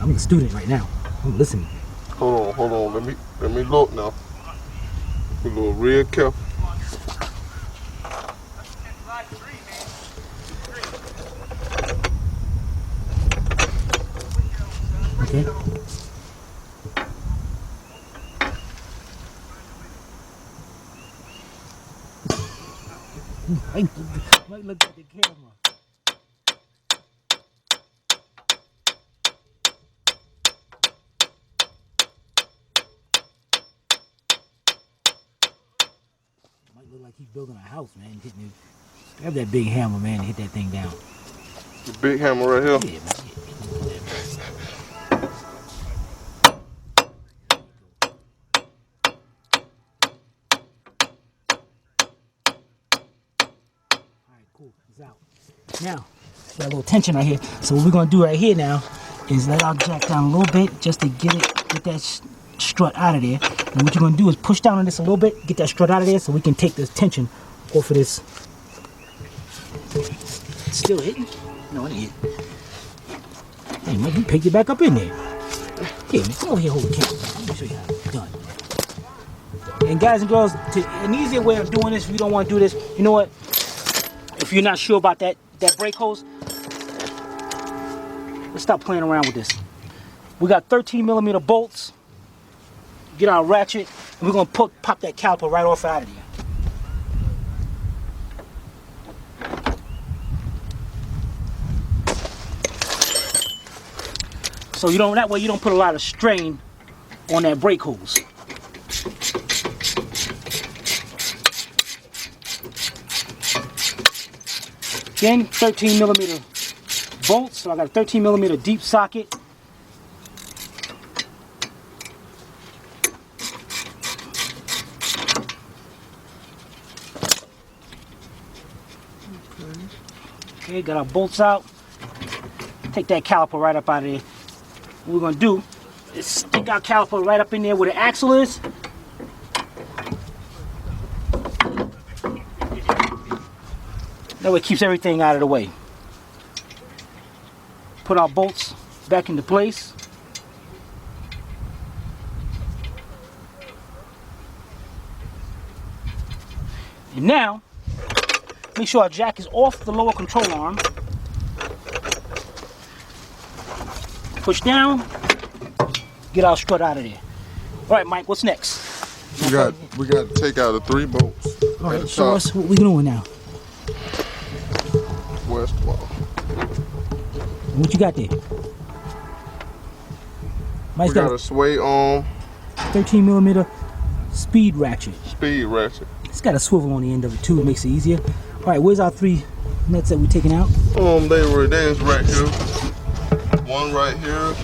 I'm the student right now. I'm listening. Hold on. Let me look now. Be a little real careful. Okay. Mike look at the camera. Look like he's building a house, man. Grab that big hammer, man, and hit that thing down. The big hammer right here. Yeah, man. Alright, cool. It's out. Now, got a little tension right here. So what we're gonna do right here now is let our jack down a little bit just to get that strut out of there. And what you're gonna do is push down on this a little bit, get that strut out of there so we can take this tension off of this. It's still hitting? No, it ain't hitting. Hey, Mike, you picked it back up in there. Here, man, come over here, hold the camera. Let me show you how it's done. And guys and girls, an easier way of doing this, if you don't want to do this, you know what? If you're not sure about that brake hose, let's stop playing around with this. We got 13mm bolts. Get our ratchet, and we're gonna pop that caliper right off out of there. So that way you don't put a lot of strain on that brake hose. Again, 13mm bolts, so I got a 13mm deep socket. Okay, got our bolts out. Take that caliper right up out of there. What we're gonna do is stick our caliper right up in there where the axle is. That way it keeps everything out of the way. Put our bolts back into place. And now, make sure our jack is off the lower control arm. Push down, get our strut out of there. All right, Mike, what's next? We got to take out the 3 bolts. All right, show us what we're doing now. West wall. What you got there? Mike's got a sway arm. 13mm speed ratchet. Speed ratchet. It's got a swivel on the end of it too. It makes it easier. All right, where's our 3 nuts that we taking out? There's right here. One right here,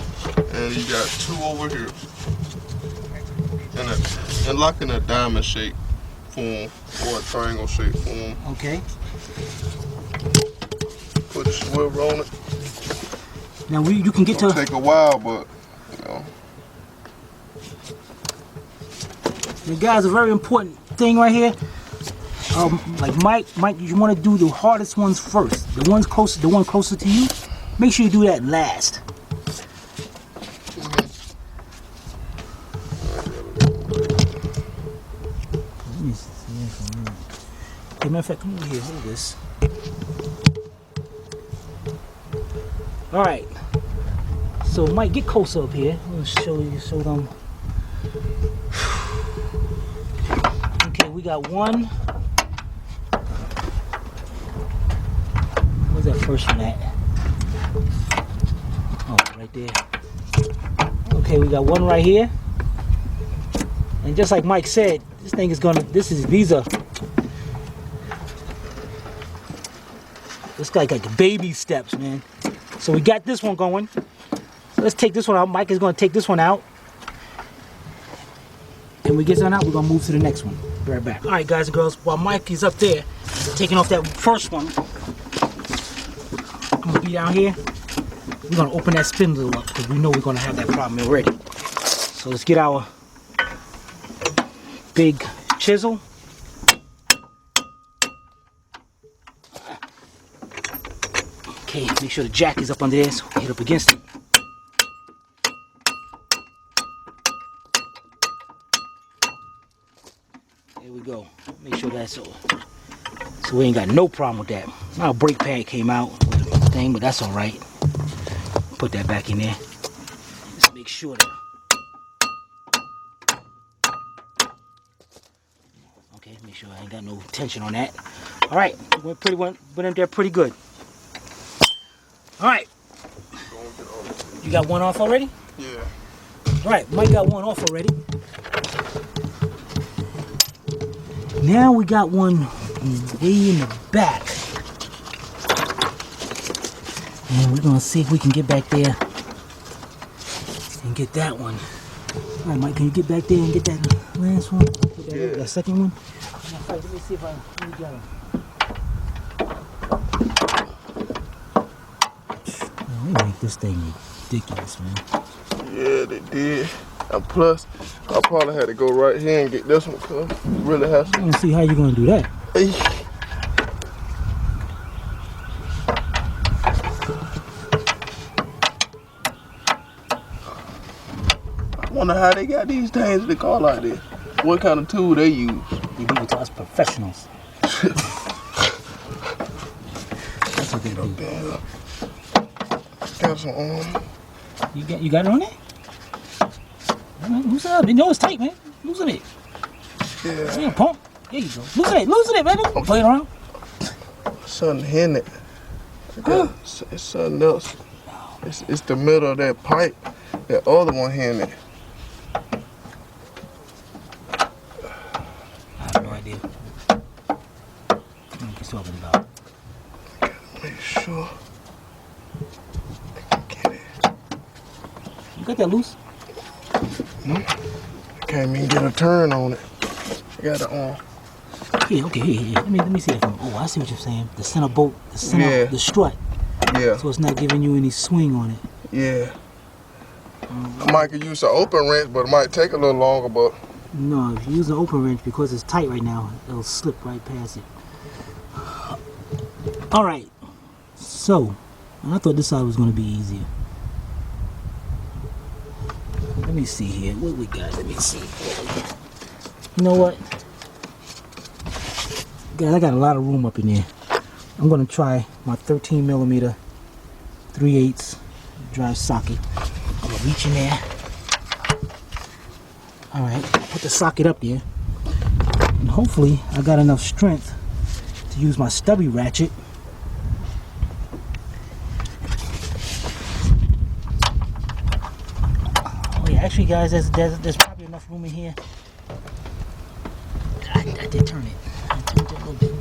and you got two over here. And like in a diamond shape form or a triangle shape form. Okay. Put a swivel on it. Now you can get It'll take a while, but you know. You guys, a very important thing right here. Like Mike, you want to do the hardest ones first. The one closer to you. Make sure you do that last. Let me see if I'm right. Okay, matter of fact, come over here. Hold this. All right. So Mike, get closer up here. I'm gonna show them. Okay, we got one. Where's that first one at? Oh, right there. Okay, we got one right here. And just like Mike said, this thing is gonna. These are. It's like baby steps, man. So we got this one going. Let's take this one out. Mike is going to take this one out. And we get this one out, we're going to move to the next one. Be right back. All right, guys and girls, while Mike is up there taking off that first one, I'm going to be down here. We're going to open that spindle up because we know we're going to have that problem already. So let's get our big chisel. Okay, make sure the jack is up under there, so hit up against it. There we go. Make sure that's all. So we ain't got no problem with that. Now our brake pad came out with the thing, but that's all right. Put that back in there. Just make sure that. Okay, make sure I ain't got no tension on that. All right, went in there pretty good. All right. You got one off already? Yeah. All right, Mike got one off already. Now we got one way in the back. And we're going to see if we can get back there and get that one. All right, Mike, can you get back there and get that last one? That second one? Let me see if I got him. They make this thing ridiculous, man. Yeah, they did. And plus, I probably had to go right here and get this one because it really has to. I want to see how you're going to do that. I wonder how they got these things in the car like this. What kind of tool they use? They give it to us professionals. That's what they do. Got some on. You got it on there? Loosen it up. You know it's tight, man. Loosen it. Yeah. Pump. There you go. Loosen it, man. Don't play it around. Something in it. It's something else. It's the middle of that pipe. That other one in it. I have no idea. What are you talking about? Make sure. I can get it. You got that loose? No? I can't even get a turn on it. I got it on. Okay, here. Let me see if I see what you're saying. The center bolt, the strut. Yeah. So it's not giving you any swing on it. Yeah. I might could use an open wrench, but it might take a little longer, but. No, if you use an open wrench, because it's tight right now, it'll slip right past it. Alright. So, I thought this side was going to be easier. Let me see here. What we got? Let me see. You know what? Guys, I got a lot of room up in there. I'm going to try my 13mm 3/8 drive socket. I'm going to reach in there. Alright, put the socket up there. And hopefully I got enough strength to use my stubby ratchet. Oh yeah, actually guys, there's probably enough room in here. I did turn it. I turned it a little bit.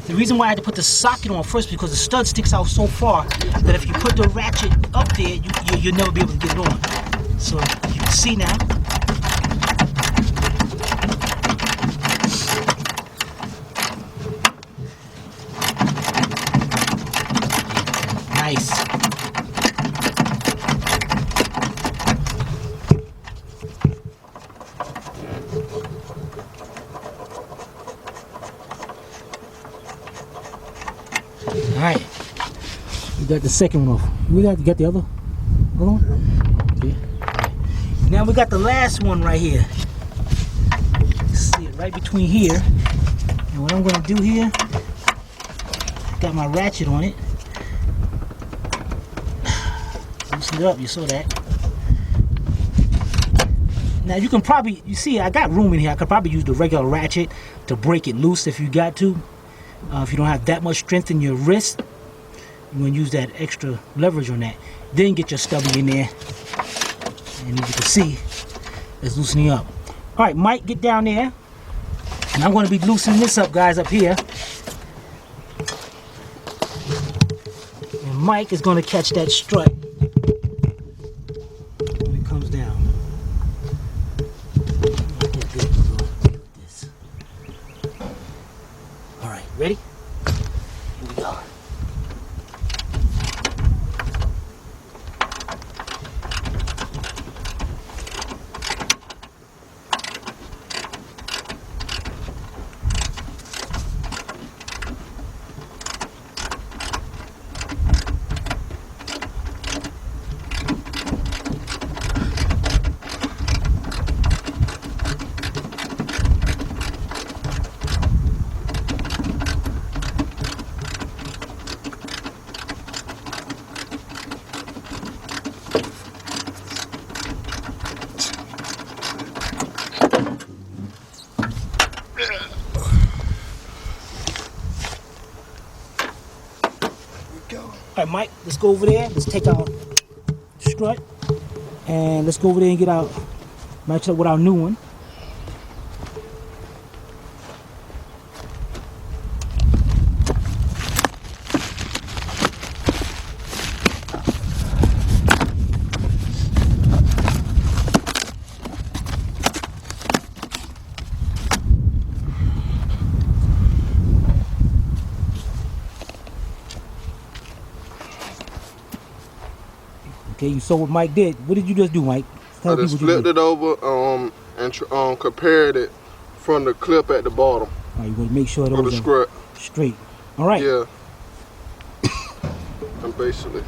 The reason why I had to put the socket on first because the stud sticks out so far that if you put the ratchet up there, you'll never be able to get it on. So you can see now. Nice. Alright, we got the second one off. You got the other one? Okay. Right. Now we got the last one right here. See it right between here. And what I'm going to do here, got my ratchet on it. Loosen it up, you saw that. Now you can probably, you see I got room in here. I could probably use the regular ratchet to break it loose if you got to. If you don't have that much strength in your wrist, you're going to use that extra leverage on that. Then get your stubby in there. And as you can see, it's loosening up. All right, Mike, get down there. And I'm going to be loosening this up, guys, up here. And Mike is going to catch that strut when it comes down. All right, ready? Here we go. All right, Mike, let's go over there. Let's take our strut and let's go over there and get out, match up with our new one. Okay, you saw what Mike did. What did you just do, Mike? I just flipped it over and compared it from the clip at the bottom. All right, you got to make sure those are straight. All right. Yeah. And basically.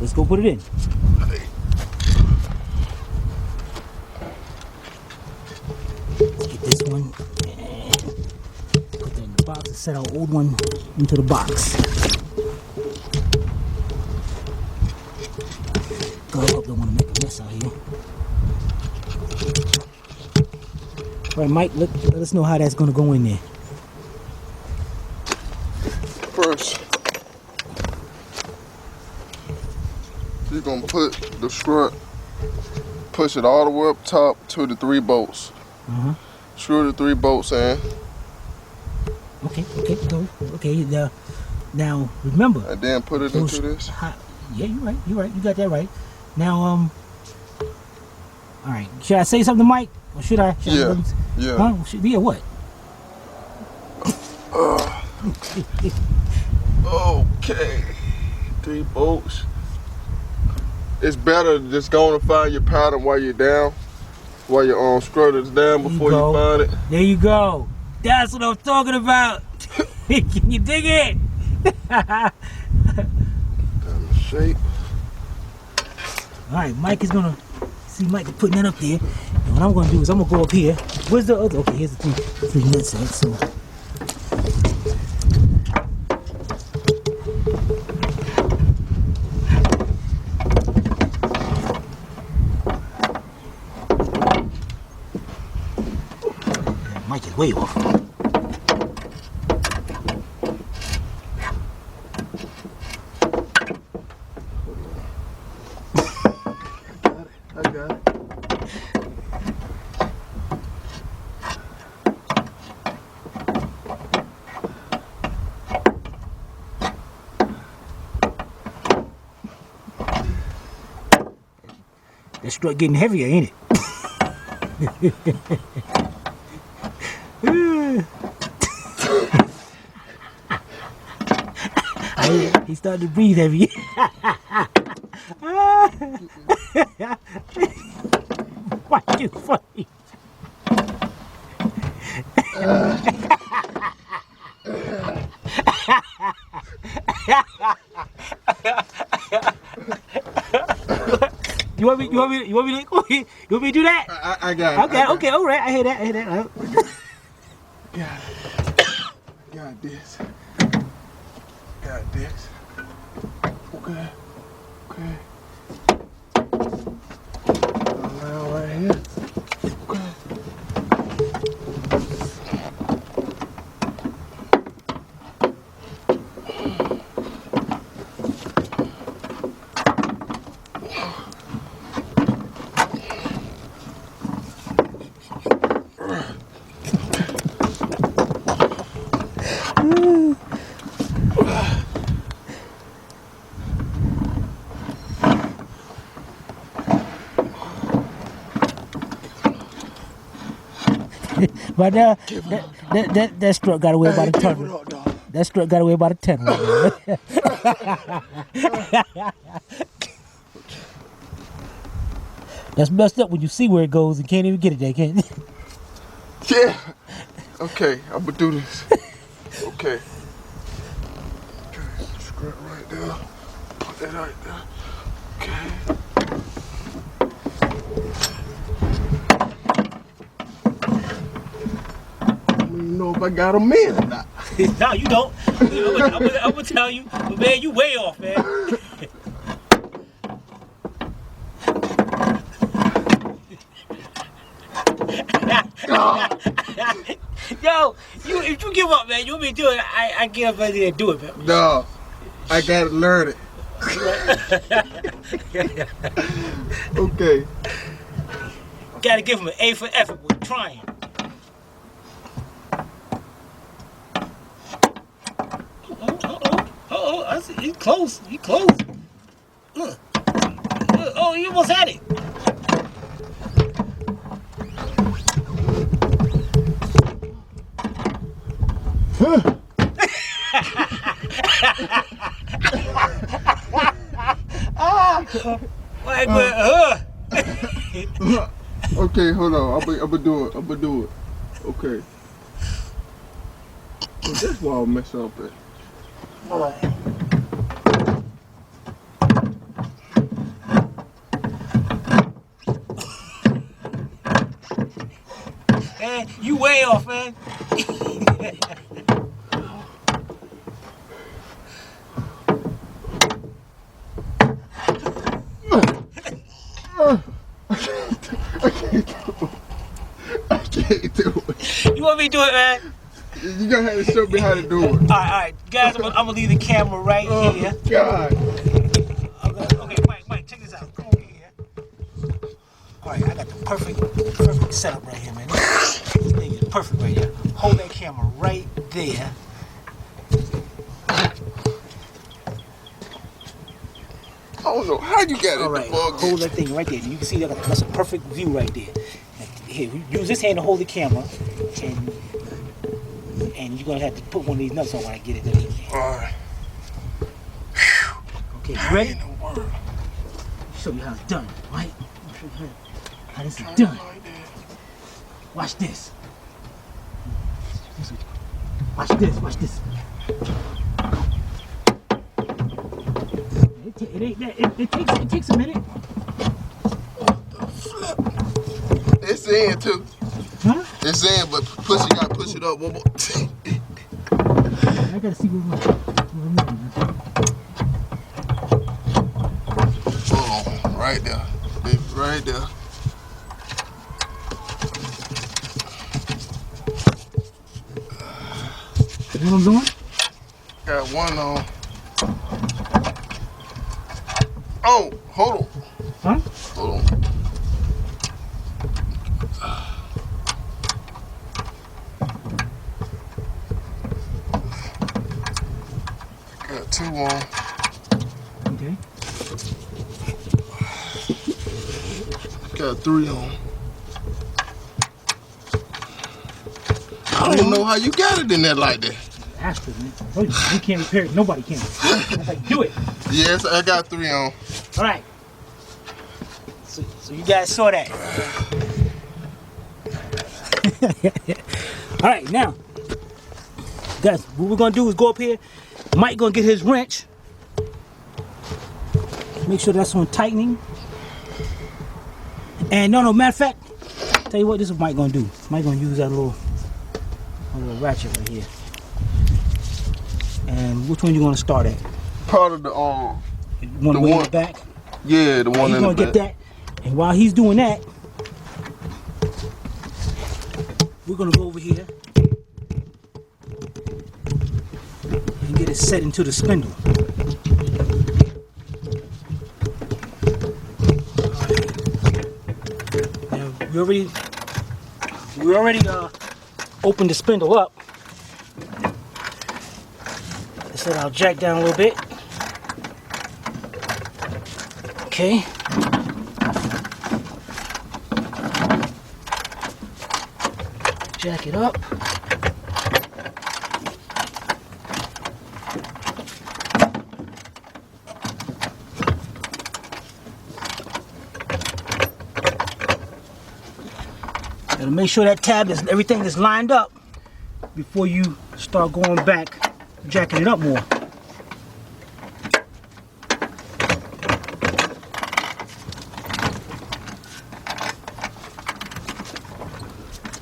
Let's go put it in. Let's get this one and put that in the box and set our old one into the box. I don't want to make a mess out here. All right, Mike, let us know how that's going to go in there. First, you're going to put the strut, push it all the way up top to the 3 bolts. Screw the 3 bolts in. Okay, go. Okay, now remember. And then put it into this. Yeah, you're right. You got that right. Now, all right. Should I say something to Mike? Or should I? Yeah. Huh? Yeah, what? Okay. 3 bolts. It's better to just go and find your pattern while you're down. While your strut is down before you find it. There you go. That's what I'm talking about. Can you dig it? Down the shape. All right, Mike is gonna see Mike putting that up there. And what I'm gonna do is I'm gonna go up here. Where's the other? Okay, here's the 3 nuts at. So Mike is way off. I got it. That strut getting heavier, ain't it? He started to breathe heavy. Why you funny? You want me to do that? I got it. Okay, all right. I hear that. Got this. Okay. Now right here. Okay. But that strut got away about a ton. That strut got away about a 10. That's messed up when you see where it goes and can't even get it there, can't you? Yeah. Okay, I'm gonna do this. Okay. Strut right there. Put that right there. Okay. I don't even know if I got them in or not. No, you don't. I'm gonna tell you, but man, you way off, man. Yo, if you give up, man, you want me to do it, I get up right there and do it, man. No, I gotta learn it. Okay. Gotta give him an A for effort with trying. I see. He's close. Oh, he almost had it. Okay, hold on. I'm gonna do it. Okay. Well, that's why I'll mess up at. Man, you way off, man. I can't do it. You want me to do it, man? You gotta have to show me how to do it. All right, guys. I'm gonna leave the camera right here. God. Okay, Mike, check this out. Come over here. All right, I got the perfect setup right here, man. This thing is perfect right here. Hold that camera right there. I don't know how you got it. All right, hold that thing right there. You can see that's a perfect view right there. Here, use this hand to hold the camera, and you're gonna have to put one of these nuts on when I get it there. All right. Okay, you ready? Show you how it's done, right? Show you how this is done. Watch this. Watch this. It takes a minute. It's in too. Huh? It's in, but you gotta push it up one more. I gotta see where I'm at. Boom, right there. It's right there. You know what I'm doing? Got one on. Oh, hold on. Huh? Hold on. Got two on. Okay. got 3 on. I don't even know how you got it in there like that. Astro, man. We can't repair it. Nobody can. That's like, do it. Yes, I got 3 on. All right. So you guys saw that. All right, now, guys, what we're gonna do is go up here. Mike gonna get his wrench. Make sure that's on tightening. And no, matter of fact, tell you what, this is what Mike gonna do. Mike gonna use that little ratchet right here. And which one you gonna start at? Part of the arm. One way in the back. Yeah, the one he's in the gonna back. get that. And while he's doing that, we're gonna go over here and get it set into the spindle. Now we already opened the spindle up. I said I'll jack down a little bit. Okay. Jack it up. Gotta make sure that tab is everything is lined up before you start going back, jacking it up more.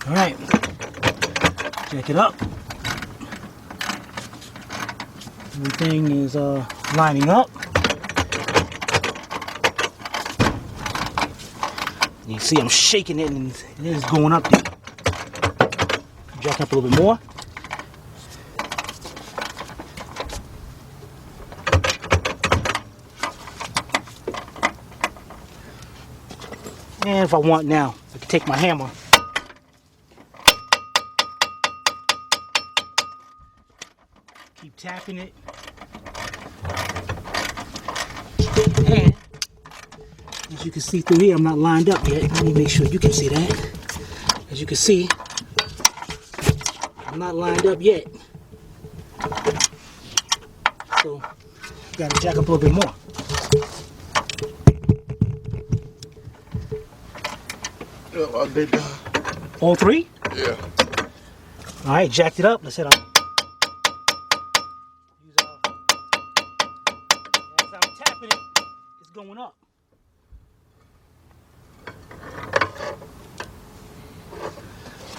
All right. Jack it up. Everything is lining up. You see I'm shaking it and it is going up there. Jack up a little bit more. And if I want now, I can take my hammer. Keep tapping it. And as you can see through here, I'm not lined up yet. Let me make sure you can see that. As you can see, I'm not lined up yet. So, gotta jack up a little bit more. Yeah, I did that. All 3? Yeah. All right, jacked it up. Let's hit on. As I'm tapping it, it's going up.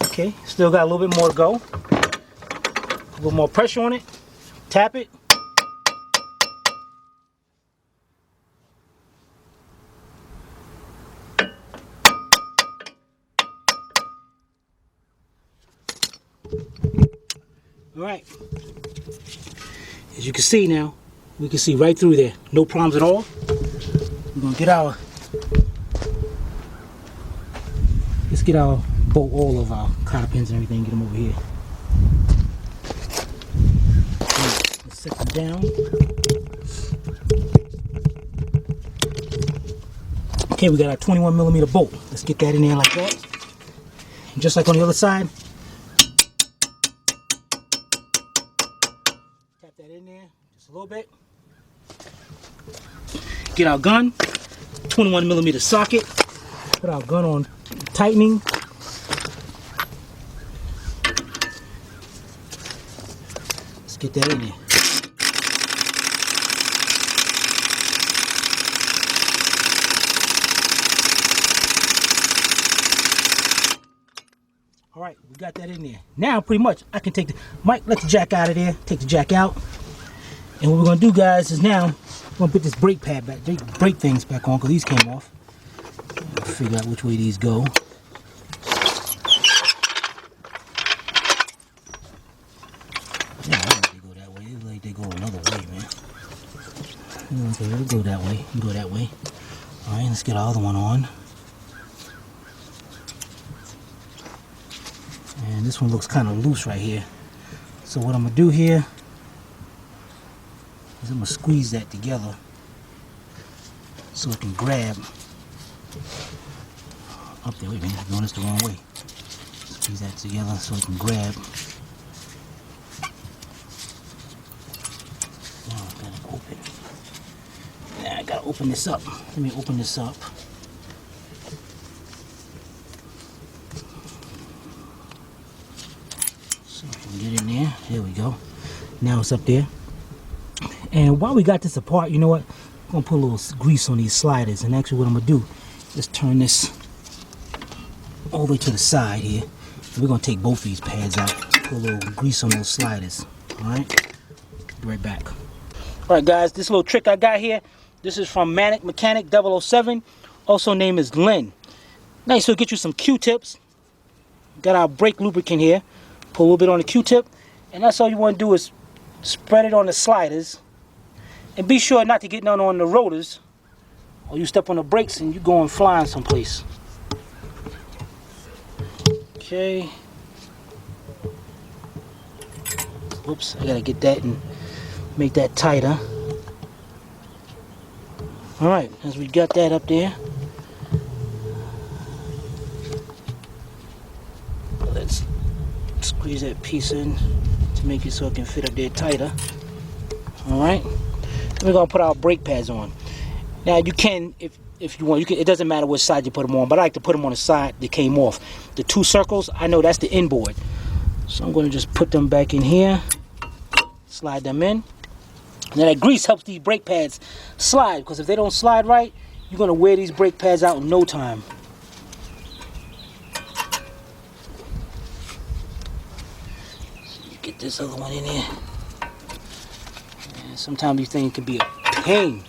Okay, still got a little bit more to go. A little more pressure on it. Tap it. All right. As you can see now, we can see right through there. No problems at all. We're gonna get our, let's get our bolt all of our cotter pins and everything, get them over here. Let's set them down. Okay, we got our 21mm bolt. Let's get that in there like that. And just like on the other side, tap that in there just a little bit. Get our gun, 21mm socket. Put our gun on tightening. Let's get that in there. All right, we got that in there. Now, pretty much, I can take the, Mike, let the jack out of there. Take the jack out. And what we're gonna do, guys, is now we're gonna put this brake pad back, brake things back on, because these came off. Figure out which way these go. Yeah, I don't think they go that way. It's like they go another way, man. Okay, we'll go that way. We'll go that way. All right, let's get our other one on. And this one looks kind of loose right here. So what I'm gonna do here is I'm gonna squeeze that together so it can grab. Up there, wait a minute, I'm doing this the wrong way. Squeeze that together so it can grab. Oh, I gotta open. Yeah, I gotta open this up. Let me open this up. So I can get in there. There we go. Now it's up there. And while we got this apart, you know what? I'm gonna put a little grease on these sliders. And actually what I'm gonna do is turn this all the way to the side here. We're gonna take both these pads out, put a little grease on those sliders. Alright? Be right back. Alright guys, this little trick I got here, this is from Manic Mechanic 007, also named as Glenn. Nice, so get you some Q-tips. Got our brake lubricant here. Put a little bit on the Q-tip, and that's all you want to do is spread it on the sliders. And be sure not to get none on the rotors, or you step on the brakes and you going flying someplace. Okay. Whoops, I gotta get that and make that tighter. Alright, as we got that up there, let's squeeze that piece in to make it so it can fit up there tighter. Alright, we're gonna put our brake pads on. Now you can, if you want, you can. It doesn't matter which side you put them on, but I like to put them on the side that came off. The two circles, I know that's the inboard. So I'm going to just put them back in here, slide them in. Now that grease helps these brake pads slide, because if they don't slide right, you're going to wear these brake pads out in no time. So you get this other one in there. And sometimes these things can be a pain.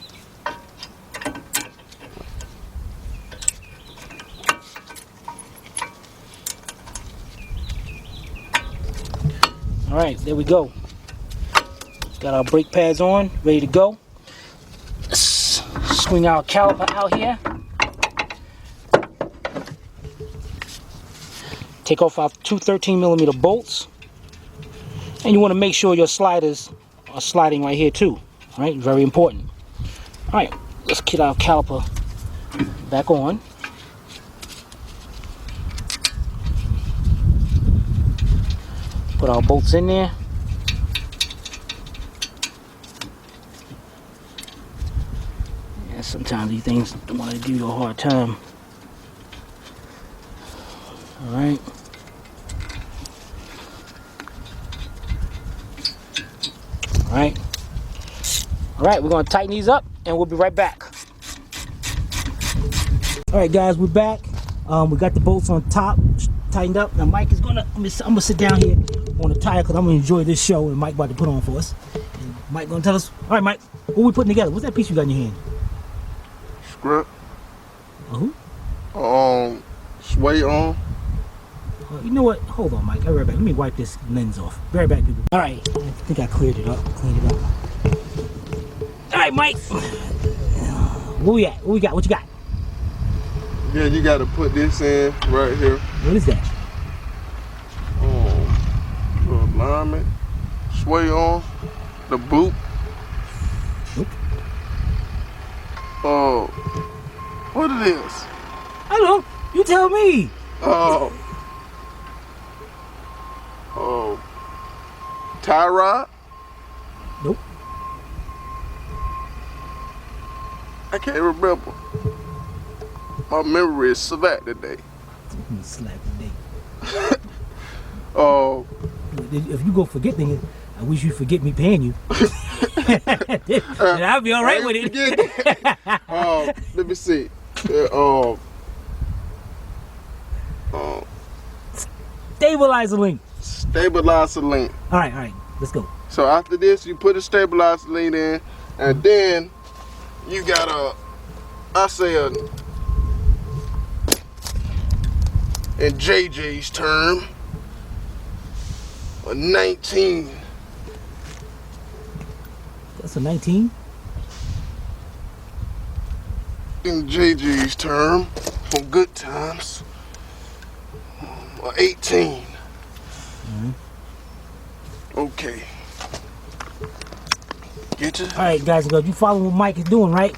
Alright, there we go. Got our brake pads on, ready to go. Let's swing our caliper out here. Take off our two 13mm bolts. And you want to make sure your sliders are sliding right here too. Alright, very important. Alright, let's get our caliper back on. Put our bolts in there. And sometimes these things want to give you a hard time. Alright. Alright. Alright, we're going to tighten these up and we'll be right back. Alright guys, we're back. We got the bolts on top, tightened up. Now Mike is gonna, I'm gonna sit down here on the tire because I'm gonna enjoy this show and Mike about to put on for us. And Mike gonna tell us, all right Mike, what we putting together? What's that piece you got in your hand? Strut. Who? Sway on. You know what? Hold on, Mike. I'll be right back. Let me wipe this lens off. Be right back, people. All right. I think I cleared it up. Cleaned it up. All right, Mike. Where we at? What we got? What you got? Yeah, you got to put this in right here. What is that? Alignment. Sway on. The boot. Nope. What it is? I don't know. You tell me. Tie rod? Nope. I can't remember. My memory is slack today. Slack today. If you go forget things, I wish you'd forget me paying you. And I'll be all right with it. Let me see. Stabilizer link. Stabilizer link. All right, let's go. So after this, you put a stabilizer link in, and then you got in JJ's term, a 19. That's a 19? In JJ's term, from good times, a 18. Okay. Get you? Alright guys, you follow what Mike is doing, right?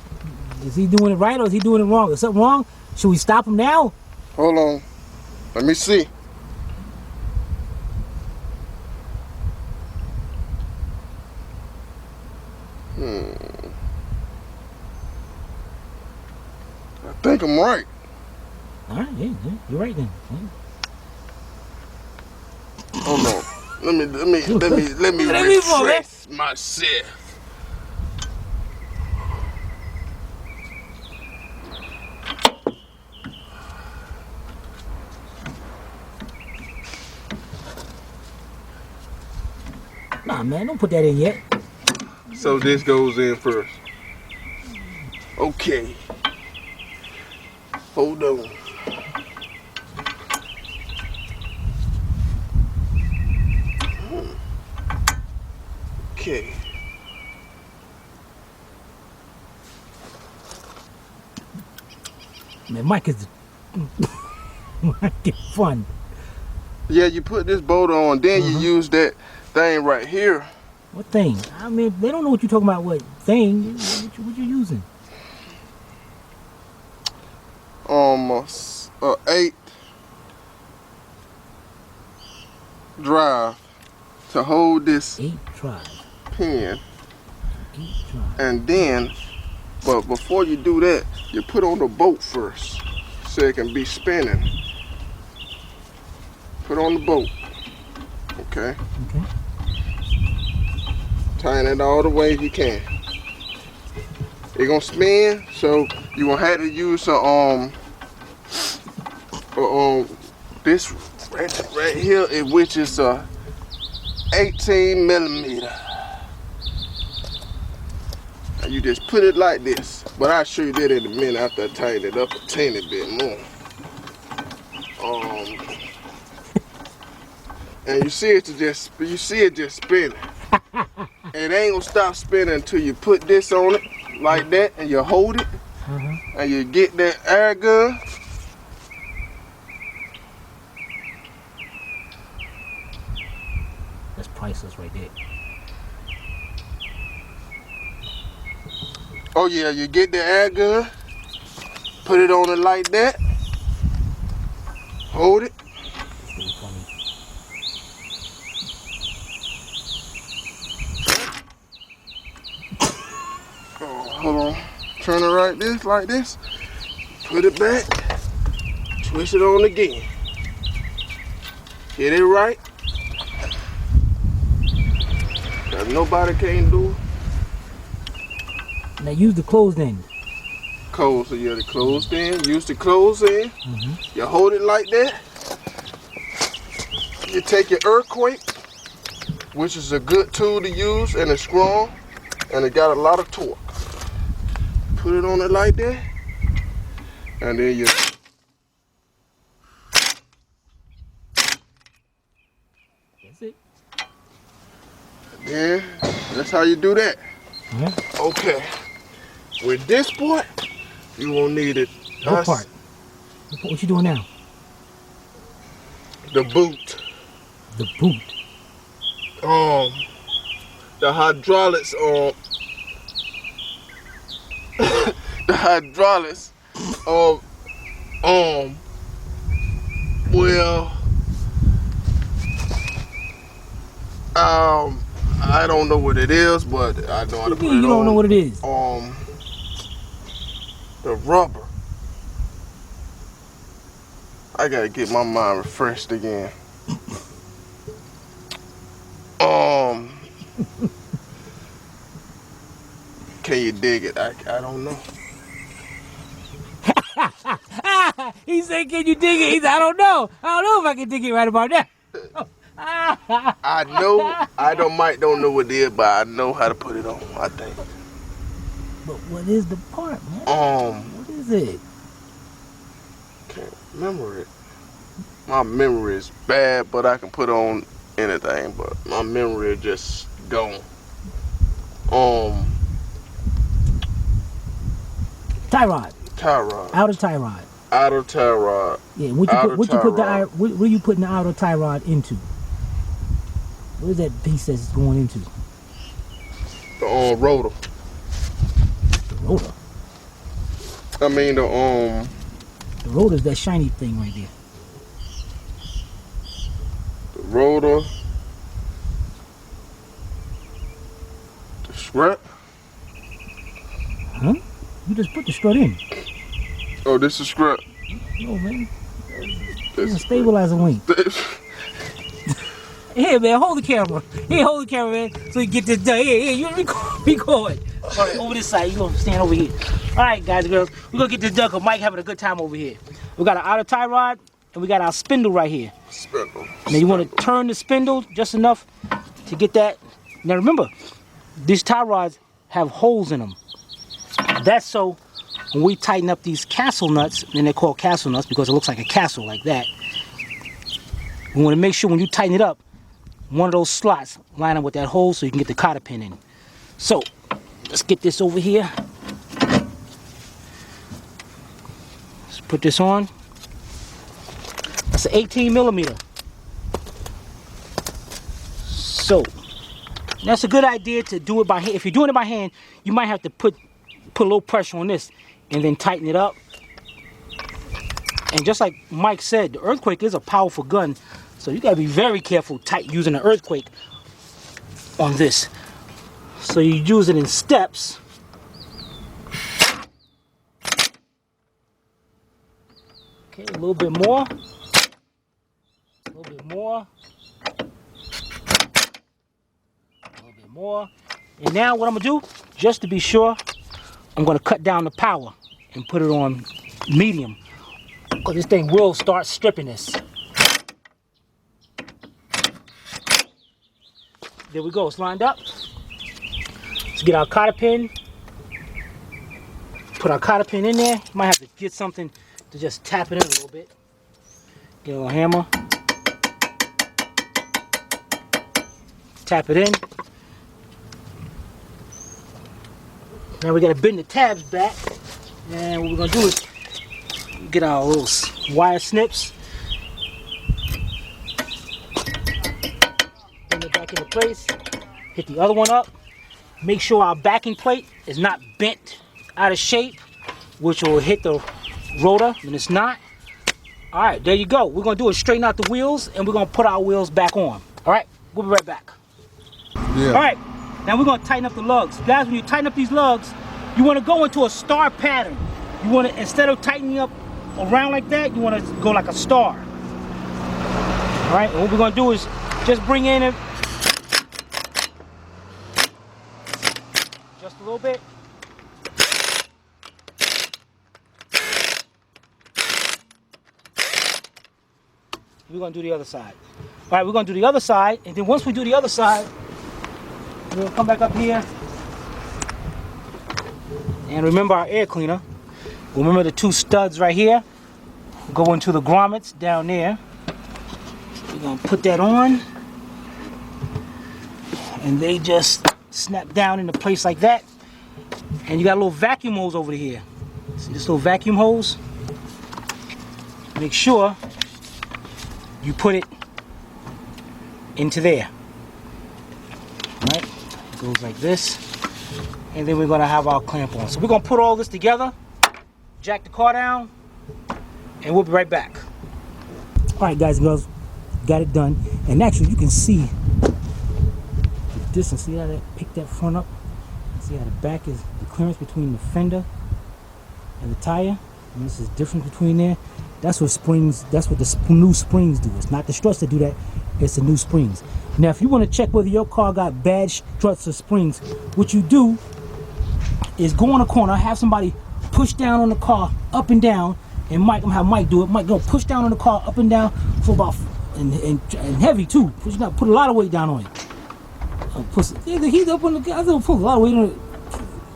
Is he doing it right or is he doing it wrong? Is something wrong? Should we stop him now? Hold on. Let me see. I think I'm right. All right, yeah, you're right then. Hold on. Let me refresh myself. Nah, man, don't put that in yet. So this goes in first. Okay. Hold on. Okay. Man, Mike is fun. Yeah, you put this bolt on, then you use that thing right here. What thing? I mean, they don't know what you're talking about. What thing? What you using? 8 drive to hold this 8 drive. pin, 8 drive. and then, but before you do that, you put on the bolt first, so it can be spinning. Put on the bolt. Okay. Okay. Tighten it all the way if you can. It's gonna spin, so you gonna have to use this right here, which is 18 millimeter. And you just put it like this, but I'll show you that in a minute after I tighten it up a teeny bit more. And you see it just spinning. It ain't gonna stop spinning until you put this on it like that, and you hold it, and you get that air gun. That's priceless right there. Oh yeah, you get the air gun, put it on it like that, hold it. It's really funny. Hold on. Turn it like this. Put it back. Twist it on again. Get it right. Cause nobody can do it. Now use the closed end. Close, so you're the closed end. Use the closed end. You hold it like that. You take your earthquake, which is a good tool to use, and it's strong, and it got a lot of torque. Put it on it like that, and then you. That's it. Yeah, that's how you do that. Yeah. Okay. With this part, you won't need it. What part? What you doing now? The boot. The boot. The hydraulics the hydraulics well, I don't know what it is, but I know how to put it on. You don't know what it is? The rubber. I gotta get my mind refreshed again. Can you dig it? I don't know. He said, "Can you dig it?" He said, "I don't know. I don't know if I can dig it right about that." I know. I don't know what it is, but I know how to put it on. I think. But what is the part, man? What is it? Can't remember it. My memory is bad, but I can put on anything. But my memory is just gone. Tie rod. Tie rod. Outer tie rod. Outer tie rod. Yeah. What are you putting the outer tie rod into? What is that piece that's going into? The rotor. The rotor. I mean the The rotor's that shiny thing right there. The rotor. The strut. Huh? You just put the strut in. Oh, this is strut. No, man. This It's a stabilizer wing. Here, man, hold the camera. Here, hold the camera, man, so you get this done. Here, you record. All right, over this side. You gonna stand over here. All right, guys and girls, we're gonna get this done because Mike having a good time over here. We got our outer tie rod, and we got our spindle right here. Spindle. Now you want to turn the spindle just enough to get that. Now remember, these tie rods have holes in them. That's so when we tighten up these castle nuts, and they're called castle nuts because it looks like a castle like that. We want to make sure when you tighten it up, one of those slots line up with that hole so you can get the cotter pin in. So let's get this over here. Let's put this on. That's an 18 millimeter. So that's a good idea to do it by hand. If you're doing it by hand, you might have to put a little pressure on this and then tighten it up. And just like Mike said, the earthquake is a powerful gun, so you gotta be very careful using an earthquake on this. So you use it in steps. Okay, a little bit more. A little bit more. A little bit more. And now what I'm gonna do, just to be sure, I'm gonna cut down the power and put it on medium, because this thing will start stripping this. There we go, it's lined up. Let's get our cotter pin. Put our cotter pin in there. You might have to get something to just tap it in a little bit. Get a little hammer. Tap it in. Now we gotta bend the tabs back. And what we're gonna do is get our little wire snips. Bend it back into place. Hit the other one up. Make sure our backing plate is not bent out of shape, which will hit the rotor when it's not. All right, there you go. We're gonna do is straighten out the wheels and we're gonna put our wheels back on. All right, we'll be right back. Yeah. All right, now we're gonna tighten up the lugs. Guys, when you tighten up these lugs, you wanna go into a star pattern. You wanna, instead of tightening up around like that, you wanna go like a star. All right, and what we're gonna do is just bring in it just a little bit. We're gonna do the other side. All right, we're gonna do the other side, and then once we do the other side, we're gonna come back up here. And remember our air cleaner. Remember the two studs right here? Go into the grommets down there. We're gonna put that on. And they just snap down into place like that. And you got a little vacuum hose over here. See this little vacuum hose? Make sure you put it into there. Right? It goes like this. And then we're gonna have our clamp on. So we're gonna put all this together, jack the car down, and we'll be right back. All right, guys and girls, got it done. And actually you can see the distance. See how that picked that front up? See how the back is, the clearance between the fender and the tire. And this is different between there. That's what springs, that's what the new springs do. It's not the struts that do that, it's the new springs. Now if you want to check whether your car got bad struts or springs, what you do is go in a corner, have somebody push down on the car up and down, and Mike, I'm gonna have Mike do it. Mike go push down on the car up and down for about, and heavy too. Push down, put a lot of weight down on it. He's up on the, I put a lot of weight on it.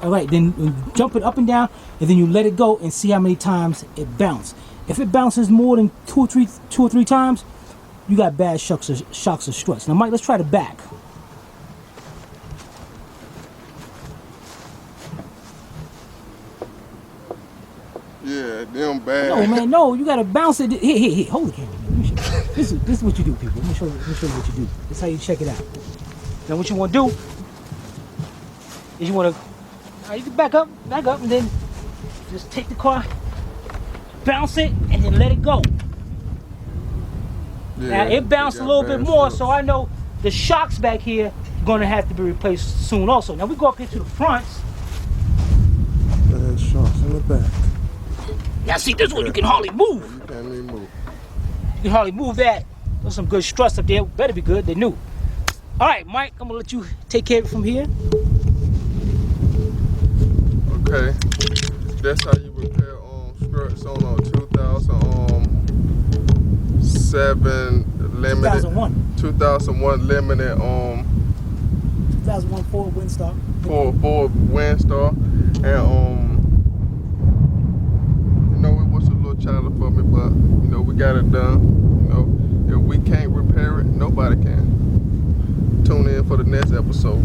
All right, then jump it up and down, and then you let it go and see how many times it bounces. If it bounces more than two or three times, you got bad shocks or struts. Now, Mike, let's try the back. Yeah, them bad. No, man, no, you gotta bounce it. Here, hold the camera. This is what you do, people. Let me show you what you do. This is how you check it out. Now, what you want to do is you want to, you can back up, and then just take the car, bounce it and then let it go. Now it bounced a little bit more, so I know the shocks back here are gonna have to be replaced soon also. Now we go up here to the fronts. There's shocks in the back. Now see, this one you can hardly move. You can't even move. You can hardly move that. There's some good struts up there. Better be good. They're new. All right, Mike, I'm gonna let you take care of it from here. Okay, that's how you repair struts on a 2007 limited. 2001 limited 2001 Ford Windstar. Ford Windstar, and you know, it was a little challenge for me, but you know, we got it done. You know, if we can't repair it, nobody can. Tune in for the next episode.